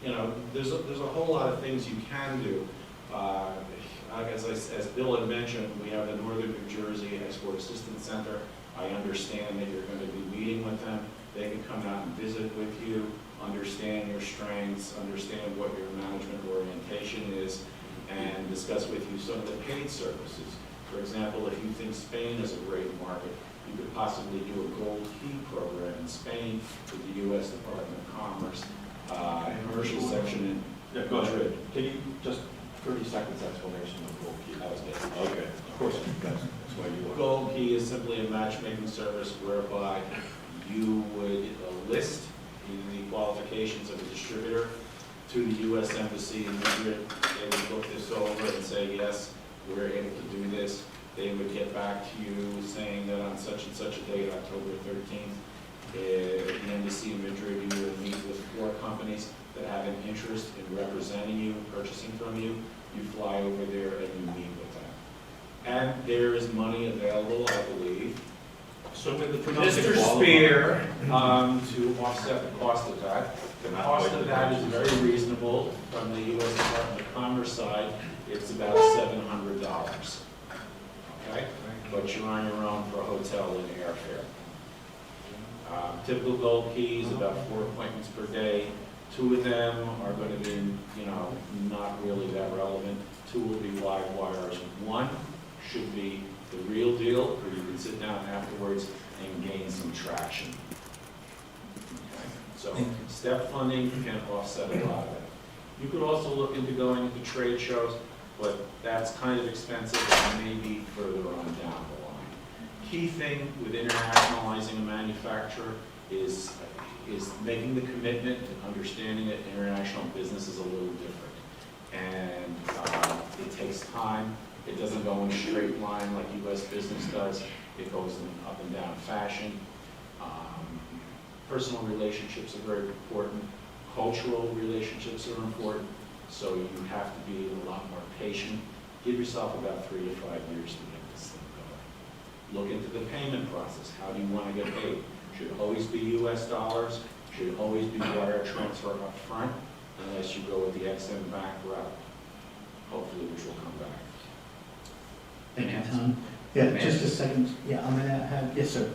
[SPEAKER 9] You know, there's a whole lot of things you can do. As Bill had mentioned, we have the Northern New Jersey Export Assistance Center. I understand that you're going to be meeting with them. They can come out and visit with you, understand your strengths, understand what your management orientation is, and discuss with you some of the paid services. For example, if you think Spain is a great market, you could possibly do a gold key program in Spain with the U.S. Department of Commerce, commercial section in Madrid.
[SPEAKER 11] Can you just 30 seconds explanation of gold key?
[SPEAKER 9] That was it.
[SPEAKER 11] Okay, of course, that's why you are.
[SPEAKER 9] Gold key is simply a matchmaking service whereby you would list the qualifications of a distributor to the U.S. Embassy in Madrid. They would look this over and say, yes, we're able to do this. They would get back to you saying that on such and such a date, October 13th, at the Embassy in Madrid, you would meet with 4 companies that have an interest in representing you, purchasing from you. You fly over there and you meet with them. And there is money available, I believe, Mr. Spear, to offset the cost of that. The cost of that is very reasonable. From the U.S. Department of Commerce side, it's about $700. Okay? But you're on your own for a hotel and airfare. Typical gold key is about 4 appointments per day. 2 of them are going to be, you know, not really that relevant. 2 will be live wires. 1 should be the real deal, where you can sit down afterwards and gain some traction. Okay? So step funding can offset a lot of it. You could also look into going to trade shows. but that's kind of expensive and maybe further on down the line. Key thing with internationalizing a manufacturer is making the commitment and understanding that international business is a little different. And it takes time. It doesn't go in a straight line like U.S. business does. It goes in up and down fashion. Personal relationships are very important. Cultural relationships are important. So you have to be a lot more patient. Give yourself about 3 to 5 years to get this thing going. Look into the payment process. How do you want to get paid? Should it always be U.S. dollars? Should it always be wire transfer up front? Unless you go with the XM Bank route, hopefully, which will come back.
[SPEAKER 10] Thank you, Tom. Yeah, just a second. Yeah, I'm gonna have, yes, sir.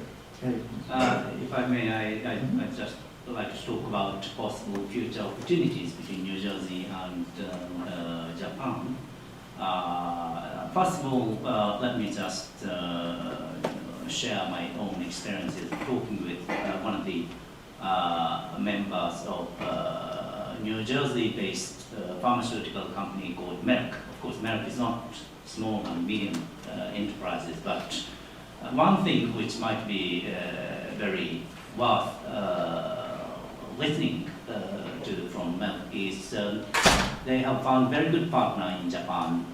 [SPEAKER 12] If I may, I'd just like to talk about possible future opportunities between New Jersey and Japan. First of all, let me just share my own experiences talking with one of the members of New Jersey-based pharmaceutical company called Merck. Of course, Merck is not small and medium enterprises, but one thing which might be very worth listening to from Merck is they have found very good partner in Japan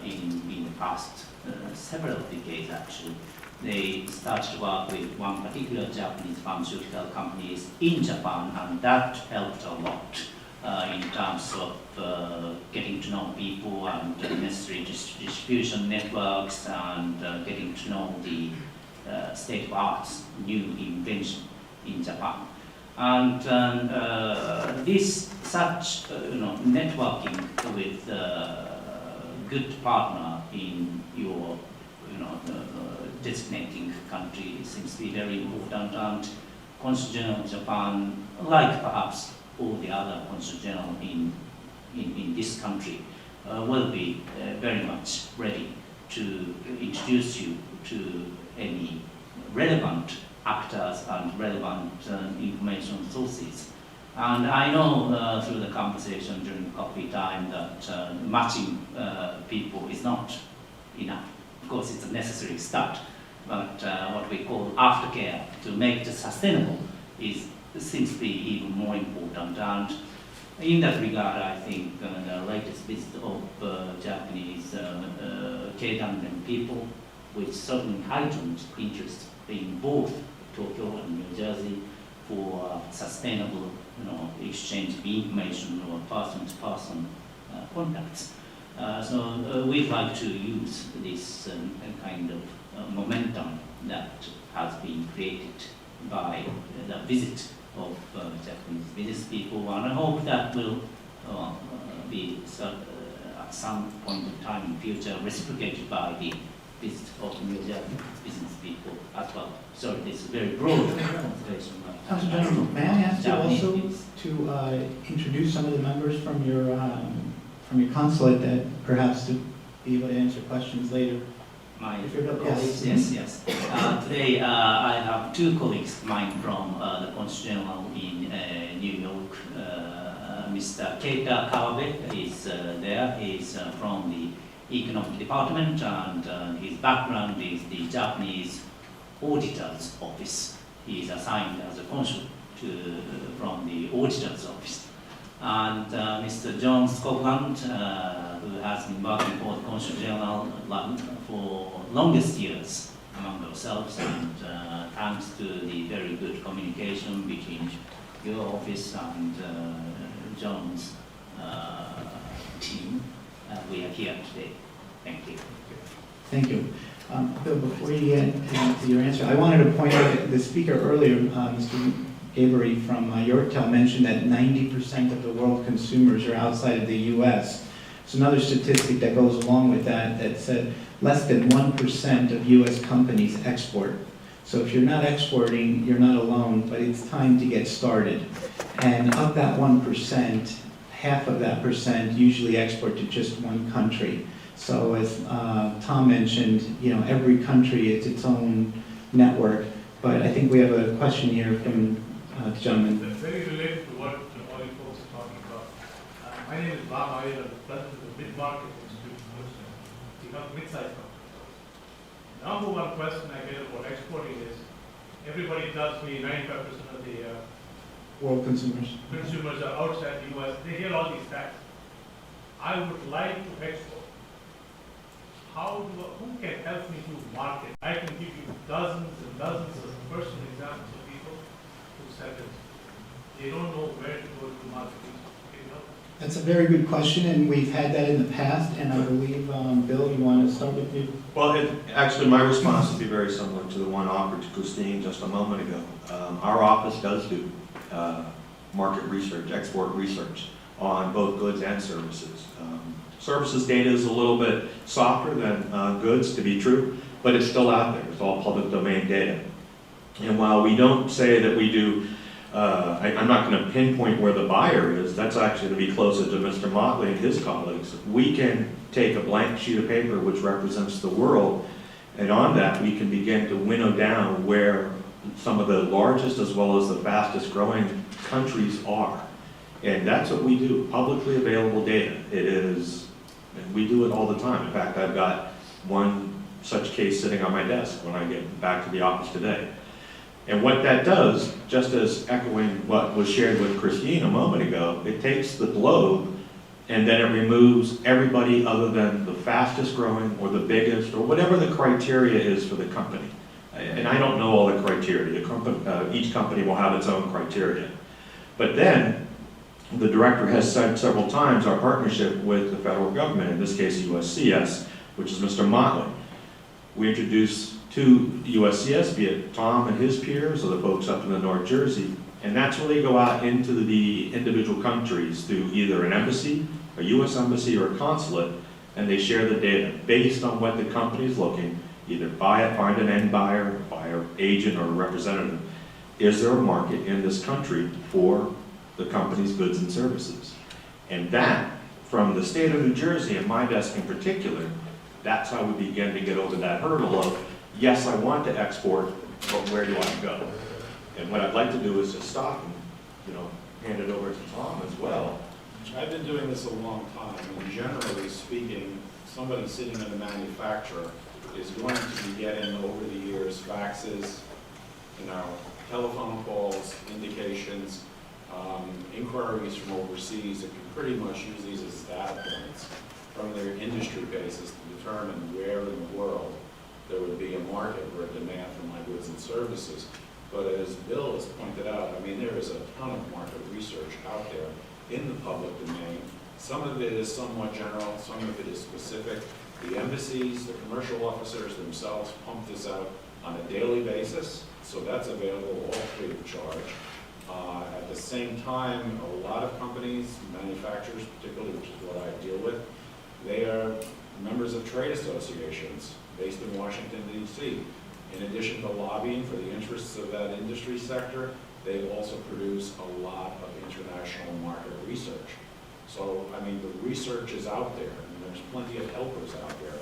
[SPEAKER 12] in the past several decades actually. They started to work with one particular Japanese pharmaceutical companies in Japan, and that helped a lot in terms of getting to know people and necessary distribution networks and getting to know the state of arts, new invention in Japan. And this such networking with good partner in your designating country seems to be very important, and Consul General of Japan, like perhaps all the other Consul General in this country, will be very much ready to introduce you to any relevant actors and relevant information sources. And I know through the conversation during coffee time that matching people is not enough. Of course, it's a necessary start, but what we call aftercare to make it sustainable seems to be even more important. And in that regard, I think the latest visit of Japanese K-Danden people, which certainly heightened interest in both Tokyo and New Jersey for sustainable exchange of information or person-to-person contacts. So we'd like to use this kind of momentum that has been created by the visit of Japanese business people, and I hope that will be at some point in time in the future reciprocated by the visit of New Zealand business people as well. So it's a very broad conversation.
[SPEAKER 10] Council General, may I ask you also to introduce some of the members from your consulate that perhaps to be able to answer questions later?
[SPEAKER 12] My
[SPEAKER 10] If you're not-
[SPEAKER 12] colleagues, yes. Today I have two colleagues of mine from the Consul General in New York. Mr. Keita Kawabe is there. He's from the Economic Department, and his background is the Japanese Auditor's Office. He is assigned as a consul from the Auditor's Office. And Mr. John Scotland, who has been working for the Consul General for longest years among ourselves, and thanks to the very good communication between your office and John's team, we are here today. Thank you.
[SPEAKER 10] Thank you. Bill, before you get into your answer, I wanted to point out that the speaker earlier, Mr. Avery from Yorktown, mentioned that 90% of the world consumers are outside of the U.S. It's another statistic that goes along with that said less than 1% of U.S. companies export. So if you're not exporting, you're not alone, but it's time to get started. And of that 1%, half of that percent usually export to just one country. So as Tom mentioned, every country is its own network. But I think we have a question here from the gentleman.
[SPEAKER 6] Very related to what all you folks are talking about. My name is Bob. I am the president of the Mid-Market Institute. become mid-sized companies. Number one question I get about exporting is, everybody tells me 95% of the
[SPEAKER 10] World consumers.
[SPEAKER 6] consumers are outside the US, they hear all these facts. I would like to export. Who can help me to market? I can give you dozens and dozens of personal examples of people who said it. They don't know where to go to market. Can you help?
[SPEAKER 10] That's a very good question, and we've had that in the past, and I believe, Bill, you want to start with you?
[SPEAKER 11] Well, actually, my response would be very similar to the one offered to Christine just a moment ago. Our office does do market research, export research on both goods and services. Services data is a little bit softer than goods, to be true, but it's still out there. It's all public domain data. And while we don't say that we do, I'm not going to pinpoint where the buyer is, that's actually going to be closer to Mr. Motley and his colleagues. We can take a blank sheet of paper which represents the world, and on that we can begin to winnow down where some of the largest as well as the fastest growing countries are. And that's what we do, publicly available data. It is, and we do it all the time. In fact, I've got one such case sitting on my desk when I get back to the office today. And what that does, just as echoing what was shared with Christine a moment ago, it takes the globe and then it removes everybody other than the fastest growing or the biggest or whatever the criteria is for the company. And I don't know all the criteria. Each company will have its own criteria. But then, the director has said several times our partnership with the federal government, in this case USCS, which is Mr. Motley. We introduce to USCS, be it Tom and his peers or the folks up in the North Jersey, and that's where they go out into the individual countries through either an embassy, a US embassy, or a consulate, and they share the data based on what the company is looking, either buy it, find an end buyer, buyer, agent, or representative. Is there a market in this country for the company's goods and services? And that, from the state of New Jersey and my desk in particular, that's how we begin to get over that hurdle of, yes, I want to export, but where do I go? And what I'd like to do is just stop and, hand it over to Tom as well.
[SPEAKER 9] I've been doing this a long time, and generally speaking, somebody sitting in a manufacturer is going to be getting over the years faxes, telephone calls, indications, inquiries from overseas that can pretty much use these as data points from their industry basis to determine where in the world there would be a market or a demand for my goods and services. But as Bill has pointed out, there is a ton of market research out there in the public domain. Some of it is somewhat general, some of it is specific. The embassies, the commercial officers themselves pump this out on a daily basis, so that's available all free of charge. At the same time, a lot of companies, manufacturers particularly, which is what I deal with, they are members of trade associations based in Washington, D.C. In addition to lobbying for the interests of that industry sector, they also produce a lot of international market research. So, the research is out there, and there's plenty of helpers out there.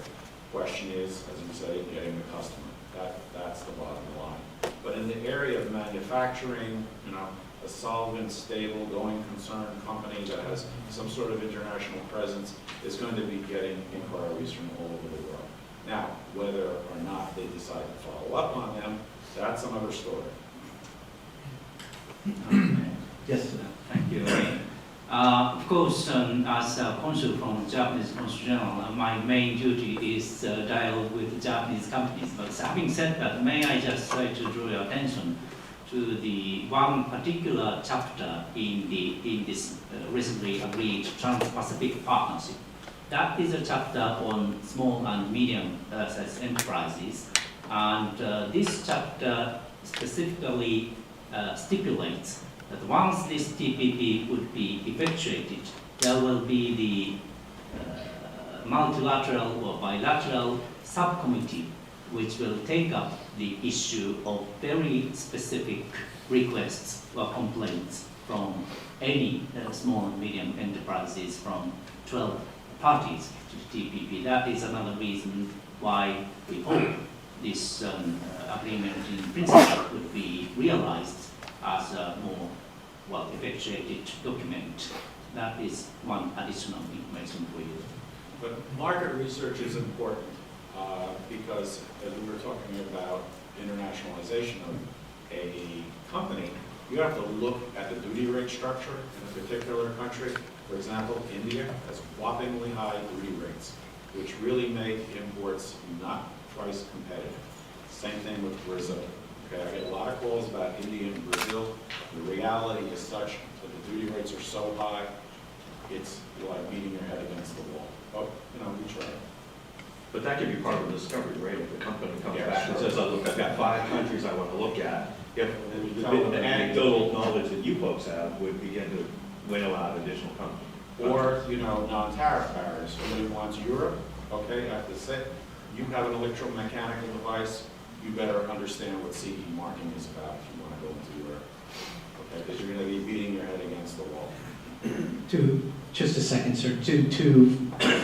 [SPEAKER 9] Question is, as you say, getting the customer. That's the bottom line. But in the area of manufacturing, a solvent, stable, going concern company that has some sort of international presence is going to be getting inquiries from all over the world. Now, whether or not they decide to follow up on them, that's another story.
[SPEAKER 10] Yes, sir.
[SPEAKER 12] Thank you. Of course, as a consul from Japanese Consul General, my main duty is dialogue with Japanese companies. But having said that, may I just try to draw your attention to the one particular chapter in this recently agreed Trans-Pacific Partnership. That is a chapter on small and medium-sized enterprises, and this chapter specifically stipulates that once this TPP would be effectuated, there will be the multilateral or bilateral subcommittee which will take up the issue of very specific requests or complaints from any small and medium enterprises from 12 parties to TPP. That is another reason why we hope this agreement in principle would be realized as a more effectuated document. That is one additional information for you.
[SPEAKER 9] But market research is important because as we were talking about internationalization of a company, you have to look at the duty rate structure in a particular country. For example, India has whoppingly high duty rates, which really make imports not price competitive. Same thing with Brazil. Okay, I get a lot of calls about India and Brazil. The reality is such that the duty rates are so high, it's like beating your head against the wall. But, we try.
[SPEAKER 11] But that could be part of the discovery, right? If the company comes
[SPEAKER 9] Yeah,
[SPEAKER 11] back and
[SPEAKER 9] sure.
[SPEAKER 11] says, oh, look, I've got 5 countries I want to look at. If
[SPEAKER 9] Tell them
[SPEAKER 11] the
[SPEAKER 9] that
[SPEAKER 11] anecdotal knowledge that you folks have would begin to winnow out additional companies.
[SPEAKER 9] Or, non-tariff barriers. Somebody wants Europe, okay, I have to say, you have an electromechanical device, you better understand what CE marking is about if you want to go into Europe. Okay, because you're going to be beating your head against the wall.
[SPEAKER 10] Just a second, sir. To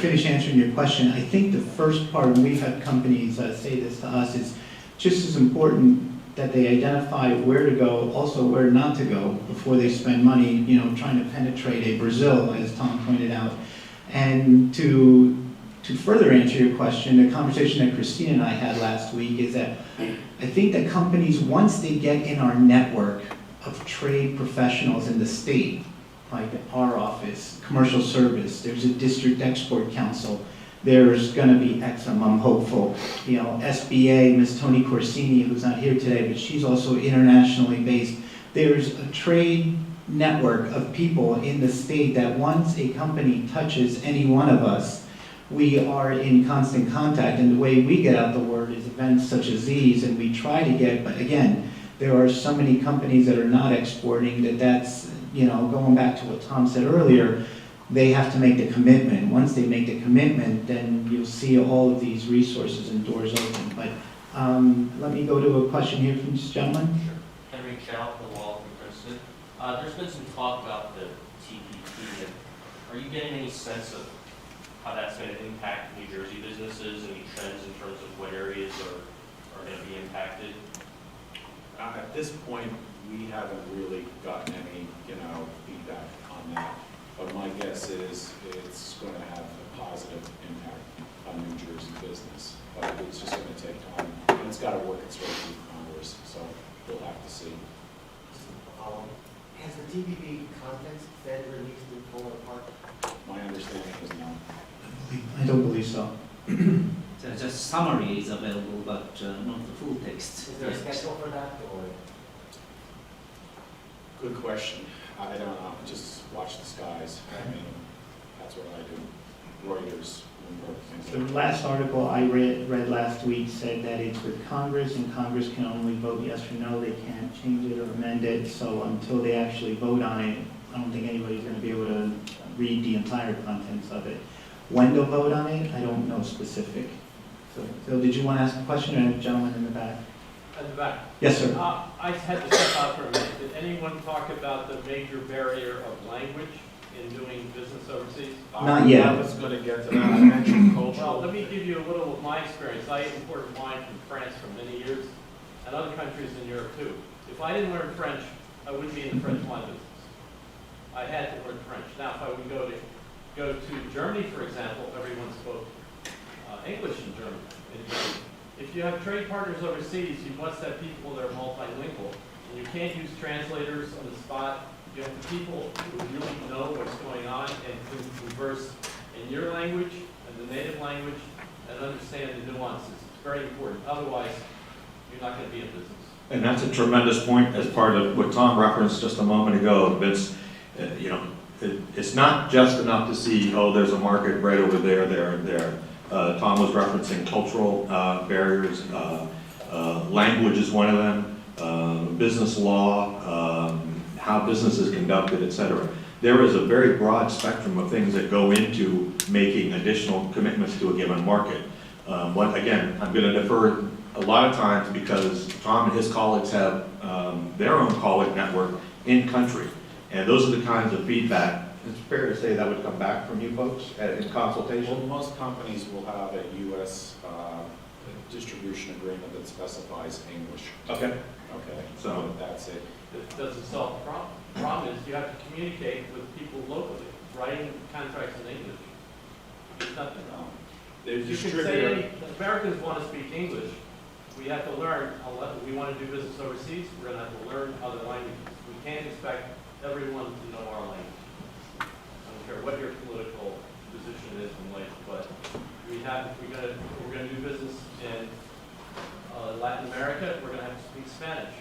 [SPEAKER 10] finish answering your question, I think the first part, and we've had companies say this to us, is just as important that they identify where to go, also where not to go before they spend money, trying to penetrate a Brazil, as Tom pointed out. And to further answer your question, the conversation that Christine and I had last week is that I think that companies, once they get in our network of trade professionals in the state, like our office, commercial service, there's a district export council, there's gonna be Exum, I'm hopeful. SBA, Ms. Toni Corsini, who's not here today, but she's also internationally based. There's a trade network of people in the state that once a company touches any one of us, we are in constant contact. And the way we get out the word is events such as these, and we try to get, but again, there are so many companies that are not exporting that's, going back to what Tom said earlier, they have to make the commitment. Once they make the commitment, then you'll see all of these resources and doors open. But let me go to a question here from this gentleman.
[SPEAKER 13] Sure. Henry Chow, the law from Princeton. There's been some talk about the TPP. Are you getting any sense of how that's going to impact New Jersey businesses? Any trends in terms of what areas are going to be impacted?
[SPEAKER 9] At this point, we haven't really gotten any, feedback on that. But my guess is it's going to have a positive impact on New Jersey business. But it's just going to take time, and it's got to work its way through Congress, so we'll have to see.
[SPEAKER 14] Has the TPP contents been released in full or part?
[SPEAKER 9] My understanding is no.
[SPEAKER 10] I don't believe so.
[SPEAKER 12] So just summary is available, but not the full text.
[SPEAKER 14] Is there a schedule for that, or?
[SPEAKER 9] Good question. I don't know. Just watch the skies. I mean, that's what I do. Reuters, Bloomberg, things
[SPEAKER 10] The
[SPEAKER 9] like that.
[SPEAKER 10] last article I read last week said that it's with Congress, and Congress can only vote yes or no. They can't change it or amend it. So until they actually vote on it, I don't think anybody's going to be able to read the entire contents of it. When they'll vote on it, I don't know specific. So did you want to ask a question, or a gentleman in the back?
[SPEAKER 15] At the back.
[SPEAKER 10] Yes, sir.
[SPEAKER 15] I had to step out for a minute. Did anyone talk about the major barrier of language in doing business overseas?
[SPEAKER 10] Not yet.
[SPEAKER 9] I was going to get to that. I mentioned
[SPEAKER 15] Well,
[SPEAKER 9] cultural.
[SPEAKER 15] let me give you a little of my experience. I imported wine from France for many years, and other countries in Europe too. If I didn't learn French, I wouldn't be in the French wine business. I had to learn French. Now, if I would go to Germany, for example, everyone spoke English in Germany. If you have trade partners overseas, you must have people that are multilingual, and you can't use translators on the spot. You have people who really know what's going on and can converse in your language and the native language and understand the nuances. It's very important. Otherwise, you're not going to be in business.
[SPEAKER 11] And that's a tremendous point as part of what Tom referenced just a moment ago. Vince, it's not just enough to see, oh, there's a market right over there, there. Tom was referencing cultural barriers. Language is one of them. Business law, how business is conducted, etc. There is a very broad spectrum of things that go into making additional commitments to a given market. Again, I'm going to defer a lot of times because Tom and his colleagues have their own colleague network in country. And those are the kinds of feedback, it's fair to say, that would come back from you folks in consultation?
[SPEAKER 9] Well, most companies will have a U.S. Distribution agreement that specifies English.
[SPEAKER 11] Okay.
[SPEAKER 9] Okay,
[SPEAKER 11] So
[SPEAKER 9] that's it.
[SPEAKER 15] It doesn't solve the problem. The problem is you have to communicate with people locally, writing contracts in English. There's nothing wrong.
[SPEAKER 9] Their
[SPEAKER 15] You can say
[SPEAKER 9] distributor,
[SPEAKER 15] any, Americans want to speak English. We have to learn, we want to do business overseas, we're going to have to learn other languages. We can't expect everyone to know our language. I don't care what your political position is in life, but we're going to do business in Latin America, we're going to have to speak Spanish.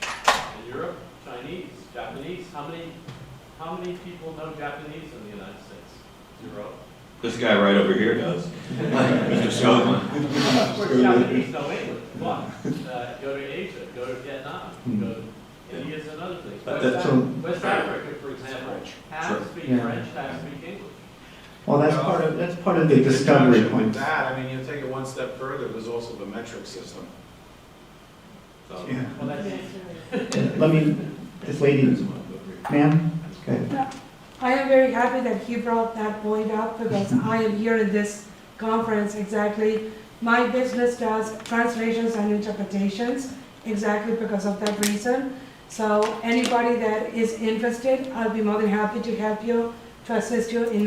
[SPEAKER 15] In Europe, Chinese, Japanese. How many people know Japanese in the United States? 0.
[SPEAKER 11] This guy right over here does. Mr. Scotland.
[SPEAKER 15] Of course, Japanese know English, but go to Asia, go to Vietnam, go to India is another thing. West Africa, for example, have to speak French, have to speak English.
[SPEAKER 10] Well, that's part of the discovery point.
[SPEAKER 9] that, I mean, you take it one step further, there's also the metric system. So,
[SPEAKER 10] Yeah.
[SPEAKER 15] Well, that's
[SPEAKER 10] Let me, this lady, ma'am? Okay.
[SPEAKER 8] I am very happy that he brought that point up because I am here in this conference exactly. My business does translations and interpretations exactly because of that reason. So anybody that is interested, I'll be more than happy to help you, to assist you in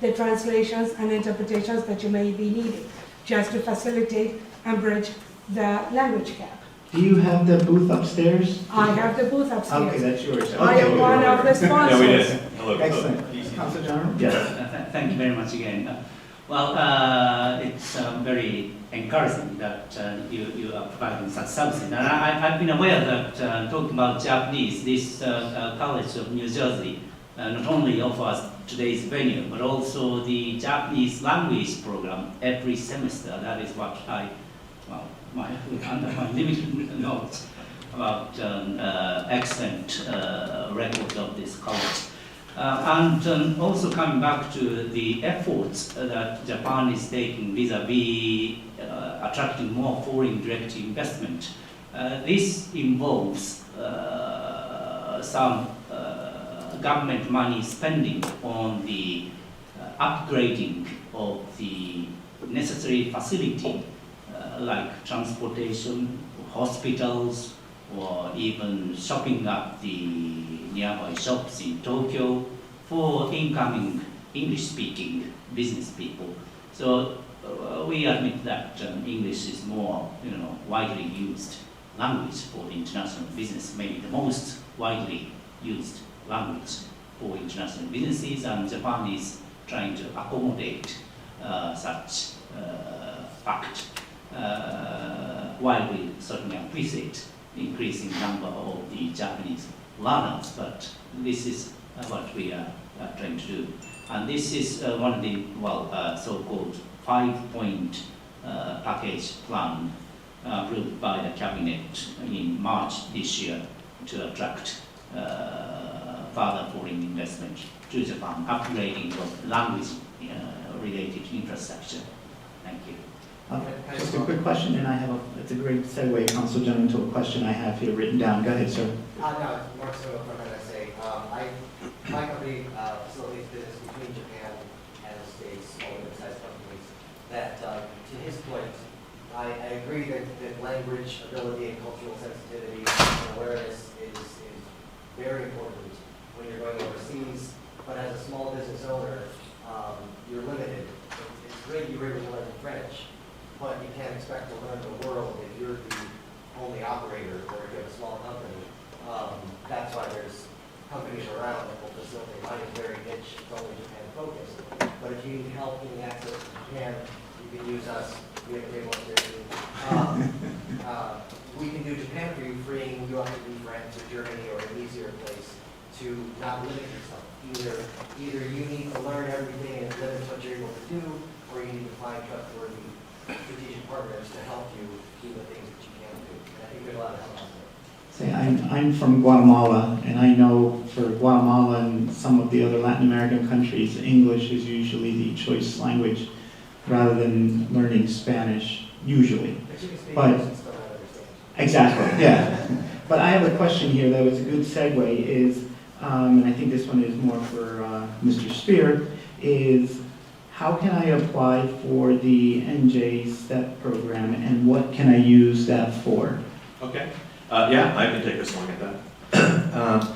[SPEAKER 8] the translations and interpretations that you may be needing, just to facilitate and bridge the language gap.
[SPEAKER 10] Do you have the booth upstairs?
[SPEAKER 8] I have the booth upstairs.
[SPEAKER 10] Okay, that's yours.
[SPEAKER 8] I am one of the sponsors.
[SPEAKER 11] Yeah, we did. Hello.
[SPEAKER 10] Excellent. Councilor General? Yes.
[SPEAKER 12] Thank you very much again. It's very encouraging that you are providing such services. And I've been aware that talking about Japanese, this College of New Jersey not only offers today's venue, but also the Japanese language program every semester. That is what under my limited knowledge about excellent record of this college. And also coming back to the efforts that Japan is taking vis-a-vis attracting more foreign direct investment. This involves some government money spending on the upgrading of the necessary facility like transportation, hospitals, or even shopping at the nearby shops in Tokyo for incoming English-speaking business people. So we admit that English is more, widely used language for international business, maybe the most widely used language for international businesses, and Japan is trying to accommodate such fact. While we certainly appreciate the increasing number of the Japanese learners, but this is what we are trying to do. And this is one of the, so-called 5-point package plan approved by the cabinet in March this year to attract further foreign investment to Japan, upgrading of language-related infrastructure. Thank you.
[SPEAKER 10] Just a quick question, and it's a great segue, Council General, to a question I have here written down. Go ahead, sir.
[SPEAKER 14] No, Mark Soto from NSA. My company facilitates business between Japan and the States, small and mid-sized companies. That, to his point, I agree that language, ability, and cultural sensitivity and awareness is very important when you're going overseas. But as a small business owner, you're limited. It's great you were able to learn French, but you can't expect to learn the world if you're the only operator or if you have a small company. That's why there's companies around that will facilitate. Mine is very niche, it's only Japan focused. But if you need help getting access to Japan, you can use us. We have a table up there too. We can do Japan for you, freeing you up to do France or Germany or an easier place to not limit yourself. Either you need to learn everything and limit what you're able to do, or you need to find trustworthy strategic partners to help you do the things that you can do. And I think there's a lot of help out there.
[SPEAKER 10] I'm from Guatemala, and I know for Guatemala and some of the other Latin American countries, English is usually the choice language rather than learning Spanish, usually.
[SPEAKER 14] But you can speak
[SPEAKER 10] But-
[SPEAKER 14] English and still not understand.
[SPEAKER 10] Exactly, yeah. But I have a question here that was a good segue is, and I think this one is more for Mr. Spear, is how can I apply for the NJ STEP program and what can I use that for?
[SPEAKER 11] Okay. Yeah, I can take a swing at that.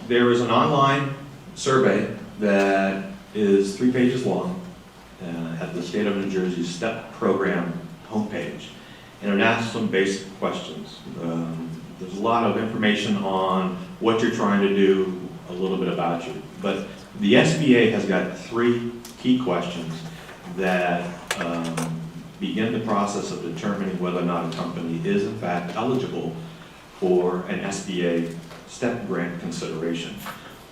[SPEAKER 11] There is an online survey that is 3 pages long, at the State of New Jersey STEP program homepage, and it asks some basic questions. There's a lot of information on what you're trying to do, a little bit about you, but the SBA has got 3 key questions that begin the process of determining whether or not a company is in fact eligible for an SBA STEP grant consideration.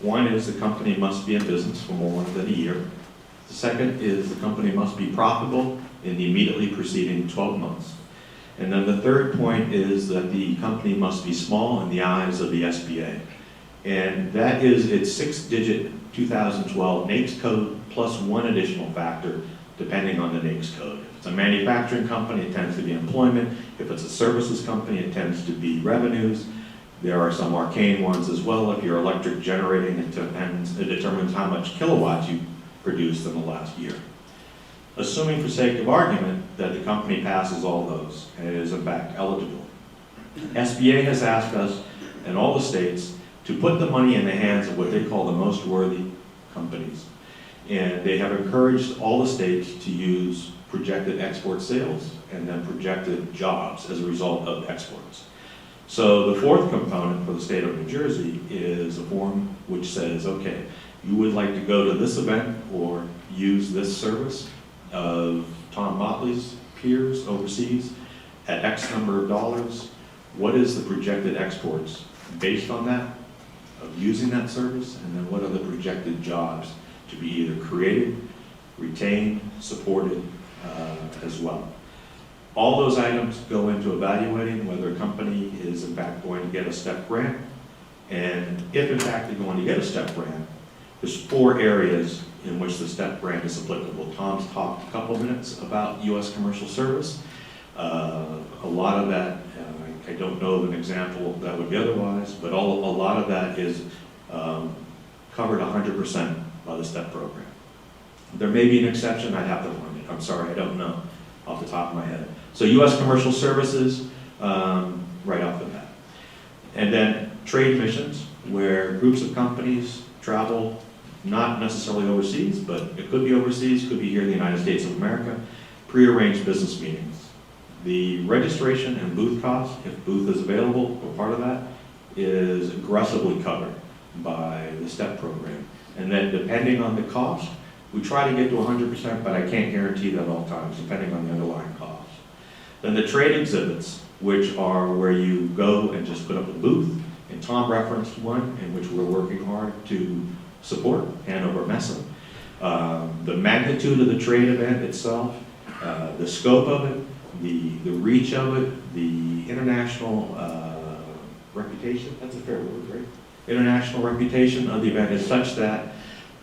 [SPEAKER 11] One is the company must be in business for more than a year. The second is the company must be profitable in the immediately preceding 12 months. And then the third point is that the company must be small in the eyes of the SBA. And that is its 6-digit 2012 NAICS code plus 1 additional factor depending on the NAICS code. If it's a manufacturing company, it tends to be employment. If it's a services company, it tends to be revenues. There are some arcane ones as well. If you're electric generating, it determines how much kilowatts you produced in the last year. Assuming for sake of argument that the company passes all those and it is in fact eligible, SBA has asked us and all the states to put the money in the hands of what they call the most worthy companies. And they have encouraged all the states to use projected export sales and then projected jobs as a result of exports. So the fourth component for the state of New Jersey is a form which says, okay, you would like to go to this event or use this service of Tom Motley's peers overseas at X number of dollars. What is the projected exports based on that, of using that service, and then what are the projected jobs to be either created, retained, supported as well. All those items go into evaluating whether a company is in fact going to get a STEP grant, and if in fact they're going to get a STEP grant, there's 4 areas in which the STEP grant is applicable. Tom's talked a couple minutes about U.S. commercial service. A lot of that, I don't know of an example that would be otherwise, but a lot of that is covered 100% by the STEP program. There may be an exception, I'd have to find it. I'm sorry, I don't know off the top of my head. So U.S. commercial services, right off the bat. And then trade missions, where groups of companies travel, not necessarily overseas, but it could be overseas, could be here in the United States of America, prearranged business meetings. The registration and booth costs, if booth is available or part of that, is aggressively covered by the STEP program. And then depending on the cost, we try to get to 100%, but I can't guarantee that at all times, depending on the underlying cost. Then the trade exhibits, which are where you go and just put up a booth, and Tom referenced one in which we're working hard to support, Hanover Messe. The magnitude of the trade event itself, the scope of it, the reach of it, the international reputation, that's a fair word, right? International reputation of the event is such that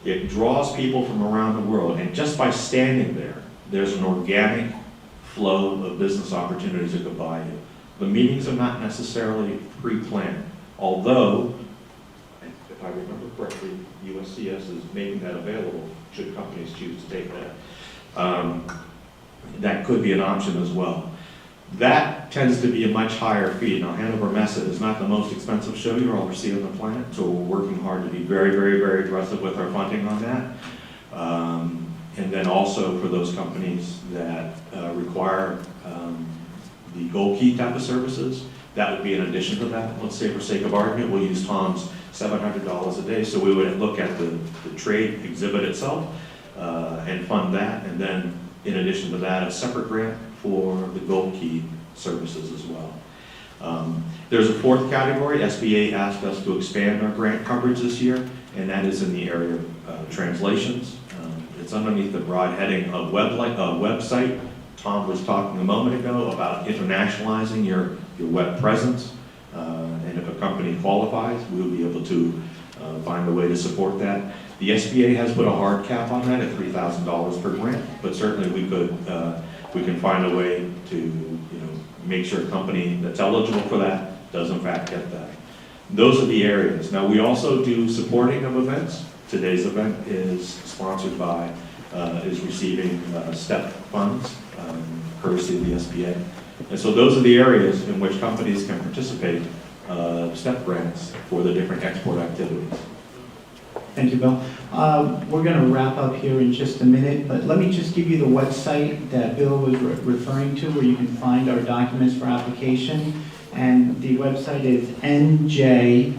[SPEAKER 11] it draws people from around the world, and just by standing there, there's an organic flow of business opportunities that go by you. The meetings are not necessarily pre-planned, although, if I remember correctly, USCS is making that available should companies choose to take that. That could be an option as well. That tends to be a much higher fee. Now, Hanover Messe is not the most expensive show you'll ever see on the planet, so we're working hard to be very, very, very aggressive with our funding on that. And then also for those companies that require the gold key type of services, that would be in addition to that. Let's say for sake of argument, we'll use Tom's $700 a day, so we would look at the trade exhibit itself and fund that, and then in addition to that, a separate grant for the gold key services as well. There's a fourth category. SBA asked us to expand our grant coverage this year, and that is in the area of translations. It's underneath the broad heading of website. Tom was talking a moment ago about internationalizing your web presence, and if a company qualifies, we'll be able to find a way to support that. The SBA has put a hard cap on that at $3,000 per grant, but certainly we can find a way to make sure a company that's eligible for that does in fact get that. Those are the areas. Now, we also do supporting of events. Today's event is sponsored by, is receiving STEP funds, courtesy of the SBA. And so those are the areas in which companies can participate, STEP grants for the different export activities.
[SPEAKER 10] Thank you, Bill. We're going to wrap up here in just a minute, but let me just give you the website that Bill was referring to where you can find our documents for application. And the website is njstep,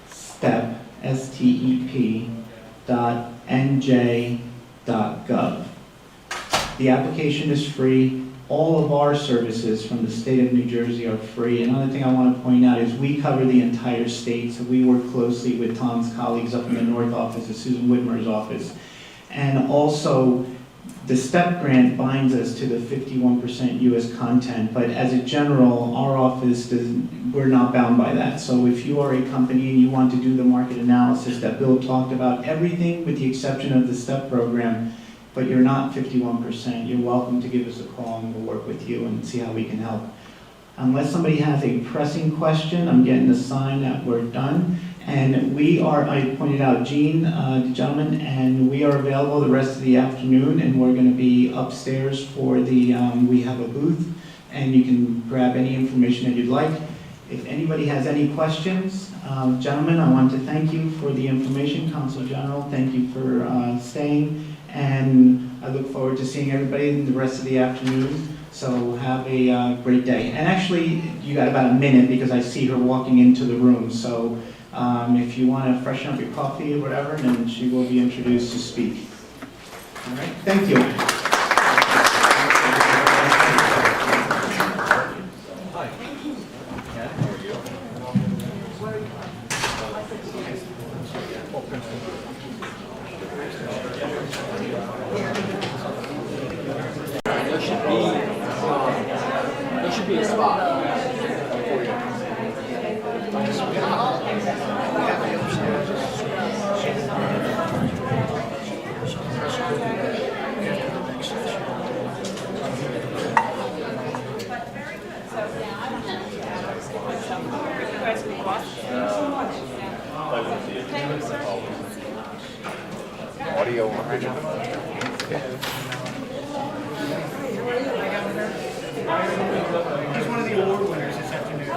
[SPEAKER 10] step.nj.gov. The application is free. All of our services from the state of New Jersey are free. Another thing I want to point out is we cover the entire state, so we work closely with Tom's colleagues up in the North office, and Susan Whitmer's office. And also, the STEP grant binds us to the 51% U.S. content, but as a general, our office we're not bound by that. So if you are a company and you want to do the market analysis that Bill talked about, everything with the exception of the STEP program, but you're not 51%, you're welcome to give us a call and we'll work with you and see how we can help. Unless somebody has a pressing question, I'm getting a sign that we're done. And we are, I pointed out Jean, the gentleman, and we are available the rest of the afternoon, and we're going to be upstairs for the, we have a booth, and you can grab any information that you'd like. If anybody has any questions, gentlemen, I want to thank you for the information. Consul General, thank you for staying, and I look forward to seeing everybody in the rest of the afternoon. So have a great day. And actually, you got about a minute because I see her walking into the room. So if you want to freshen up your coffee or whatever, then she will be introduced to speak. All right, thank you.
[SPEAKER 16] There should be a spot.
[SPEAKER 17] Audio on.
[SPEAKER 1] He's one of the award winners this afternoon.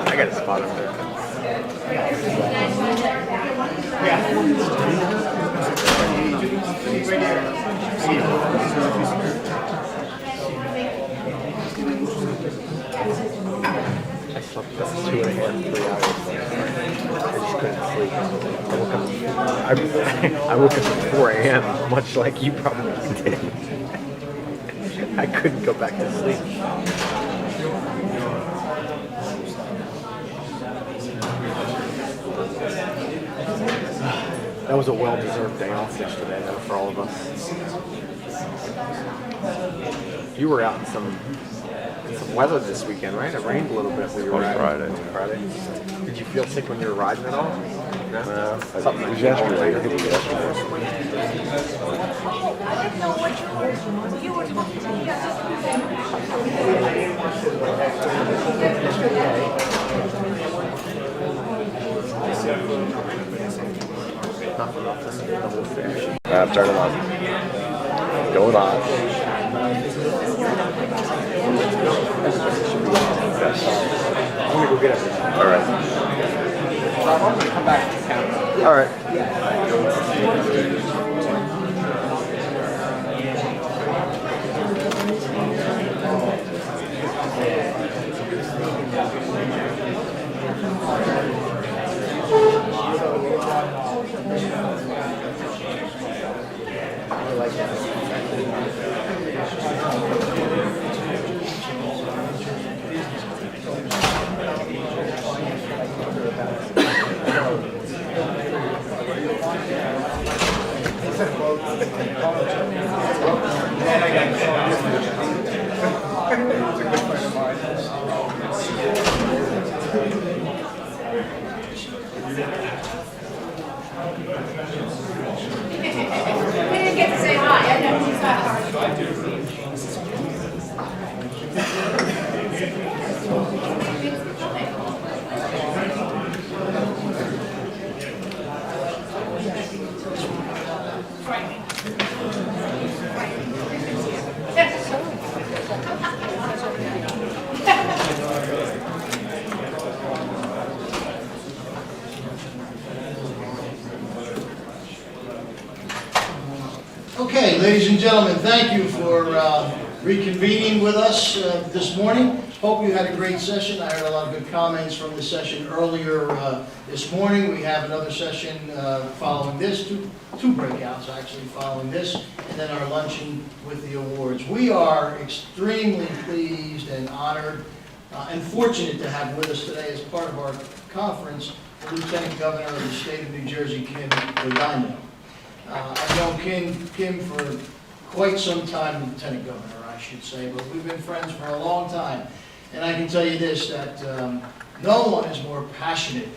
[SPEAKER 17] I got a spot up there. I slept 2.5, 3 hours. I just couldn't sleep. I woke up at 4 a.m., much like you probably did. I couldn't go back to sleep. That was a well-deserved day off yesterday, though, for all of us. You were out in some weather this weekend, right? It rained a little bit when you were out.
[SPEAKER 16] Friday.
[SPEAKER 17] Did you feel sick when you were riding at all? No? Something
[SPEAKER 16] It was
[SPEAKER 17] like
[SPEAKER 16] yesterday. I think it was yesterday.
[SPEAKER 7] You were talking to me.
[SPEAKER 17] Nothing. The whole fish.
[SPEAKER 16] Turn it on. Going on.
[SPEAKER 17] I'm gonna go get it.
[SPEAKER 16] All right.
[SPEAKER 17] I'm gonna come back to town.
[SPEAKER 16] All right.
[SPEAKER 7] We didn't get to say hi. I know he's not hard.
[SPEAKER 1] Okay, ladies and gentlemen, thank you for reconvening with us this morning. Hope you had a great session. I heard a lot of good comments from the session earlier this morning. We have another session following this, two breakouts actually following this, and then our luncheon with the awards. We are extremely pleased and honored and fortunate to have with us today as part of our conference the Lieutenant Governor of the State of New Jersey, Kim Guadagno. I've known Kim for quite some time, Lieutenant Governor, I should say, but we've been friends for a long time. And I can tell you this, that no one is more passionate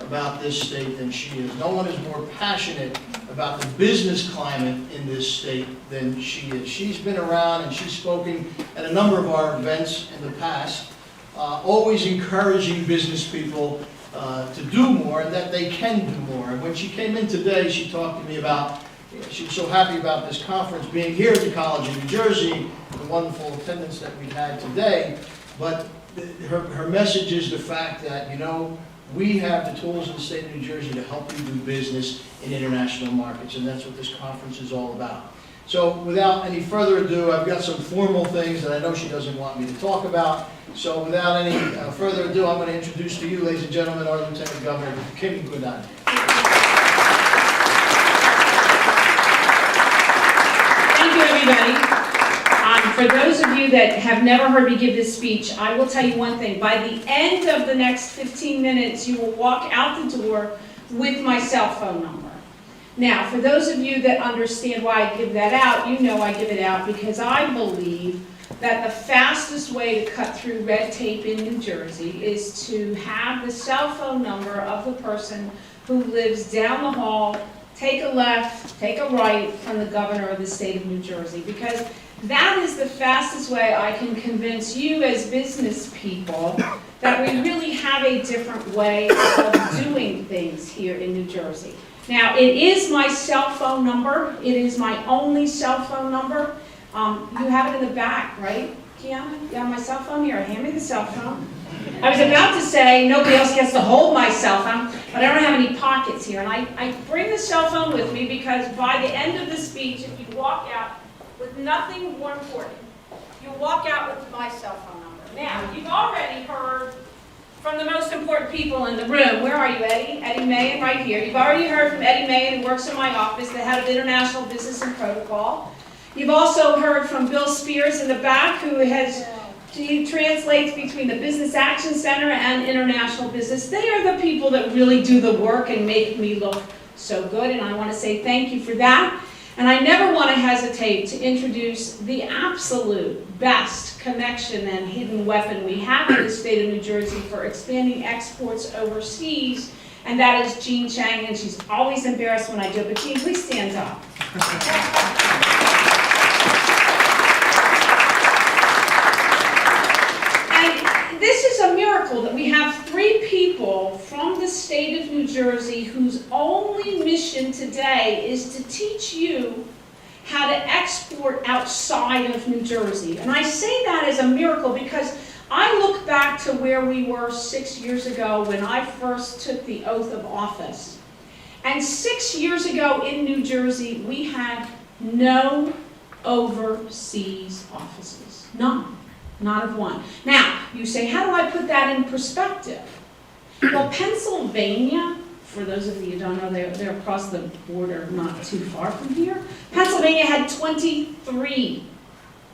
[SPEAKER 1] about this state than she is. No one is more passionate about the business climate in this state than she is. She's been around and she's spoken at a number of our events in the past, always encouraging business people to do more and that they can do more. And when she came in today, she talked to me about, she was so happy about this conference, being here at the College of New Jersey, the wonderful attendance that we've had today. But her message is the fact that, you know, we have the tools in the state of New Jersey to help you do business in international markets, and that's what this conference is all about. So without any further ado, I've got some formal things that I know she doesn't want me to talk about. So without any further ado, I'm going to introduce to you, ladies and gentlemen, our Lieutenant Governor, Kim Guadagno.
[SPEAKER 18] Thank you, everybody. For those of you that have never heard me give this speech, I will tell you one thing. By the end of the next 15 minutes, you will walk out the door with my cell phone number. Now, for those of you that understand why I give that out, you know I give it out because I believe that the fastest way to cut through red tape in New Jersey is to have the cell phone number of the person who lives down the hall, take a left, take a right from the governor of the state of New Jersey, because that is the fastest way I can convince you as business people that we really have a different way of doing things here in New Jersey. Now, it is my cell phone number. It is my only cell phone number. You have it in the back, right, Kiana? You have my cell phone here. Hand me the cell phone. I was about to say nobody else gets to hold my cell phone, but I don't have any pockets here. And I bring the cell phone with me because by the end of the speech, if you walk out with nothing more important, you walk out with my cell phone number. Now, you've already heard from the most important people in the room. Where are you, Eddie? Eddie Mayen, right here. You've already heard from Eddie Mayen, who works in my office, the head of International Business and Protocol. You've also heard from Bill Spears in the back, he translates between the Business Action Center and International Business. They are the people that really do the work and make me look so good, and I want to say thank you for that. And I never want to hesitate to introduce the absolute best connection and hidden weapon we have in the state of New Jersey for expanding exports overseas, and that is Jean Chang, and she's always embarrassed when I do it, but Jean, please stand up. And this is a miracle that we have 3 people from the state of New Jersey whose only mission today is to teach you how to export outside of New Jersey. And I say that as a miracle because I look back to where we were 6 years ago when I first took the oath of office. And 6 years ago in New Jersey, we had no overseas offices. None. Not of one. Now, you say, how do I put that in perspective? Well, Pennsylvania, for those of you who don't know, they're across the border not too far from here. Pennsylvania had 23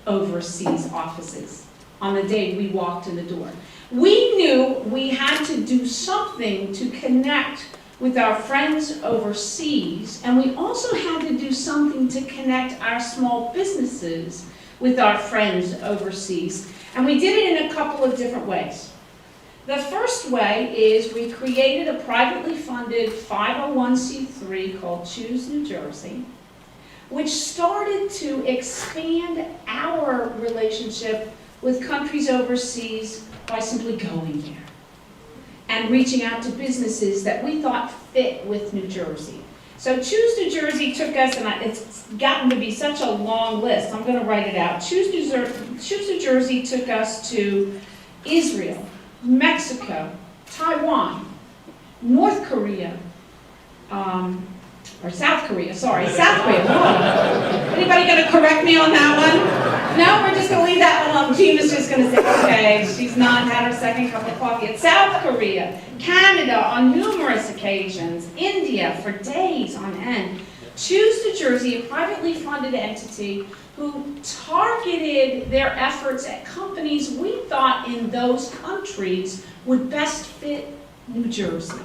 [SPEAKER 18] overseas offices on the day we walked in the door. We knew we had to do something to connect with our friends overseas, and we also had to do something to connect our small businesses with our friends overseas. And we did it in a couple of different ways. The first way is we created a privately funded 501c3 called Choose New Jersey, which started to expand our relationship with countries overseas by simply going there and reaching out to businesses that we thought fit with New Jersey. So Choose New Jersey took us, and it's gotten to be such a long list, I'm going to write it out. Choose New Jersey took us to Israel, Mexico, Taiwan, North Korea, or South Korea, sorry, South Korea. Anybody gonna correct me on that one? No, we're just gonna leave that one alone. Gina's just gonna say, okay, she's not had her second cup of coffee. At South Korea, Canada on numerous occasions, India for days on end. Choose New Jersey, a privately funded entity who targeted their efforts at companies we thought in those countries would best fit New Jersey.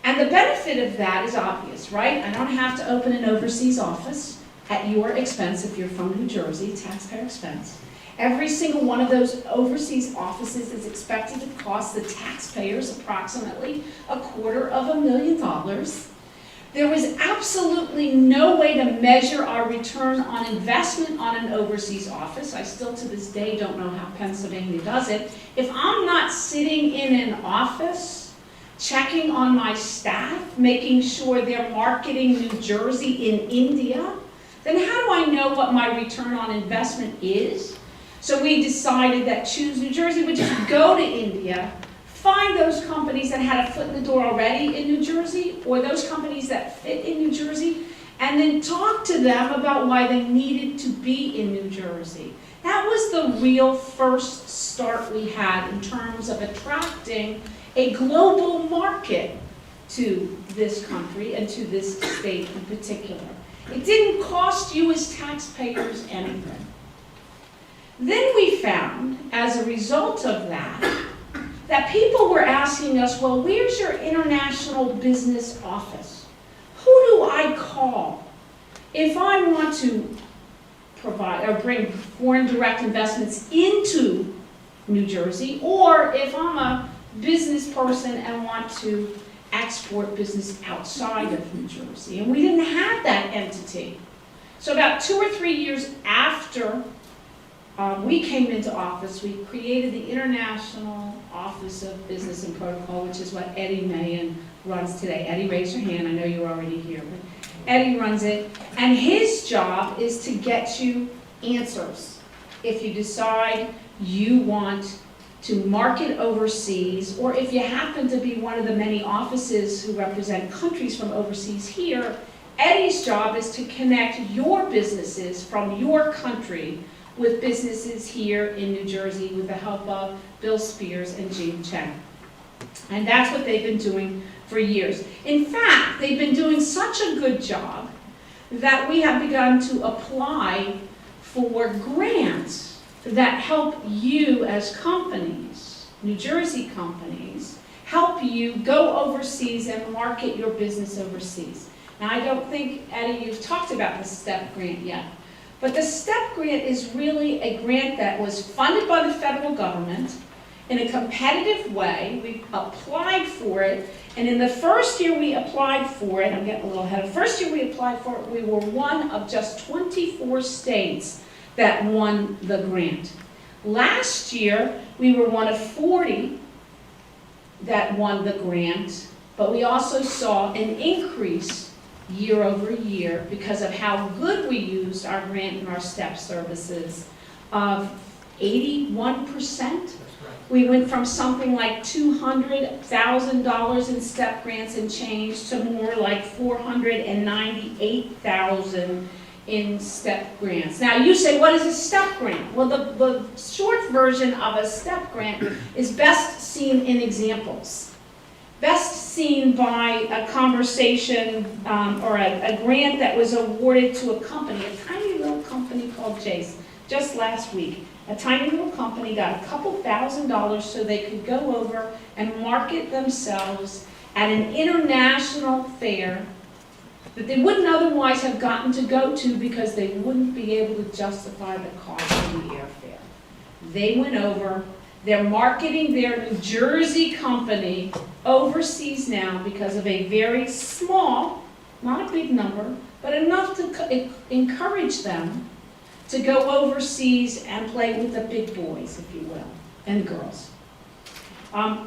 [SPEAKER 18] And the benefit of that is obvious, right? I don't have to open an overseas office at your expense if you're from New Jersey, taxpayer expense. Every single one of those overseas offices is expected to cost the taxpayers approximately $250,000. There was absolutely no way to measure our return on investment on an overseas office. I still to this day don't know how Pennsylvania does it. If I'm not sitting in an office, checking on my staff, making sure they're marketing New Jersey in India, then how do I know what my return on investment is? So we decided that Choose New Jersey would just go to India, find those companies that had a foot in the door already in New Jersey, or those companies that fit in New Jersey, and then talk to them about why they needed to be in New Jersey. That was the real first start we had in terms of attracting a global market to this country and to this state in particular. It didn't cost you as taxpayers anything. Then we found, as a result of that, that people were asking us, well, where's your international business office? Who do I call if I want to provide or bring foreign direct investments into New Jersey, or if I'm a business person and want to export business outside of New Jersey? And we didn't have that entity. So about 2 or 3 years after we came into office, we created the International Office of Business and Protocol, which is what Eddie Mahan runs today. Eddie, raise your hand. I know you're already here, but Eddie runs it. And his job is to get you answers. If you decide you want to market overseas, or if you happen to be one of the many offices who represent countries from overseas here, Eddie's job is to connect your businesses from your country with businesses here in New Jersey with the help of Bill Spears and Jean Chen. And that's what they've been doing for years. In fact, they've been doing such a good job that we have begun to apply for grants that help you as companies, New Jersey companies, help you go overseas and market your business overseas. Now, I don't think, Eddie, you've talked about the STEP grant yet. But the STEP grant is really a grant that was funded by the federal government in a competitive way. We applied for it, and in the first year we applied for it, I'm getting a little ahead, the first year we applied for it, we were one of just 24 states that won the grant. Last year, we were one of 40 that won the grant, but we also saw an increase year over year because of how good we used our grant and our STEP services of 81%. We went from something like $200,000 in STEP grants and change to more like $498,000 in STEP grants. Now you say, what is a STEP grant? Well, the short version of a STEP grant is best seen in examples. Best seen by a conversation or a grant that was awarded to a company, a tiny little company called Jace, just last week. A tiny little company got a couple $1,000s so they could go over and market themselves at an international fair that they wouldn't otherwise have gotten to go to because they wouldn't be able to justify the cost of the airfare. They went over. They're marketing their New Jersey company overseas now because of a very small, not a big number, but enough to encourage them to go overseas and play with the big boys, if you will, and girls.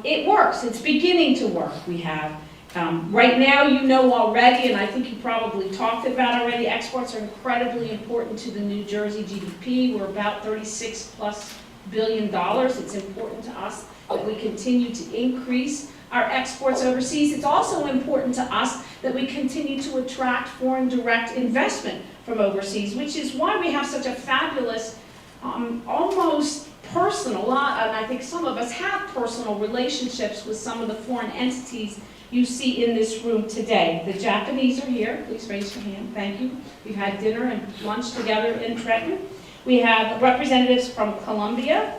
[SPEAKER 18] It works. It's beginning to work. We have, right now, you know already, and I think you probably talked about already, exports are incredibly important to the New Jersey GDP. We're about $36+ billion. It's important to us that we continue to increase our exports overseas. It's also important to us that we continue to attract foreign direct investment from overseas, which is why we have such a fabulous, almost personal, and I think some of us have personal relationships with some of the foreign entities you see in this room today. The Japanese are here. Please raise your hand. Thank you. We've had dinner and lunch together in Trenton. We have representatives from Colombia.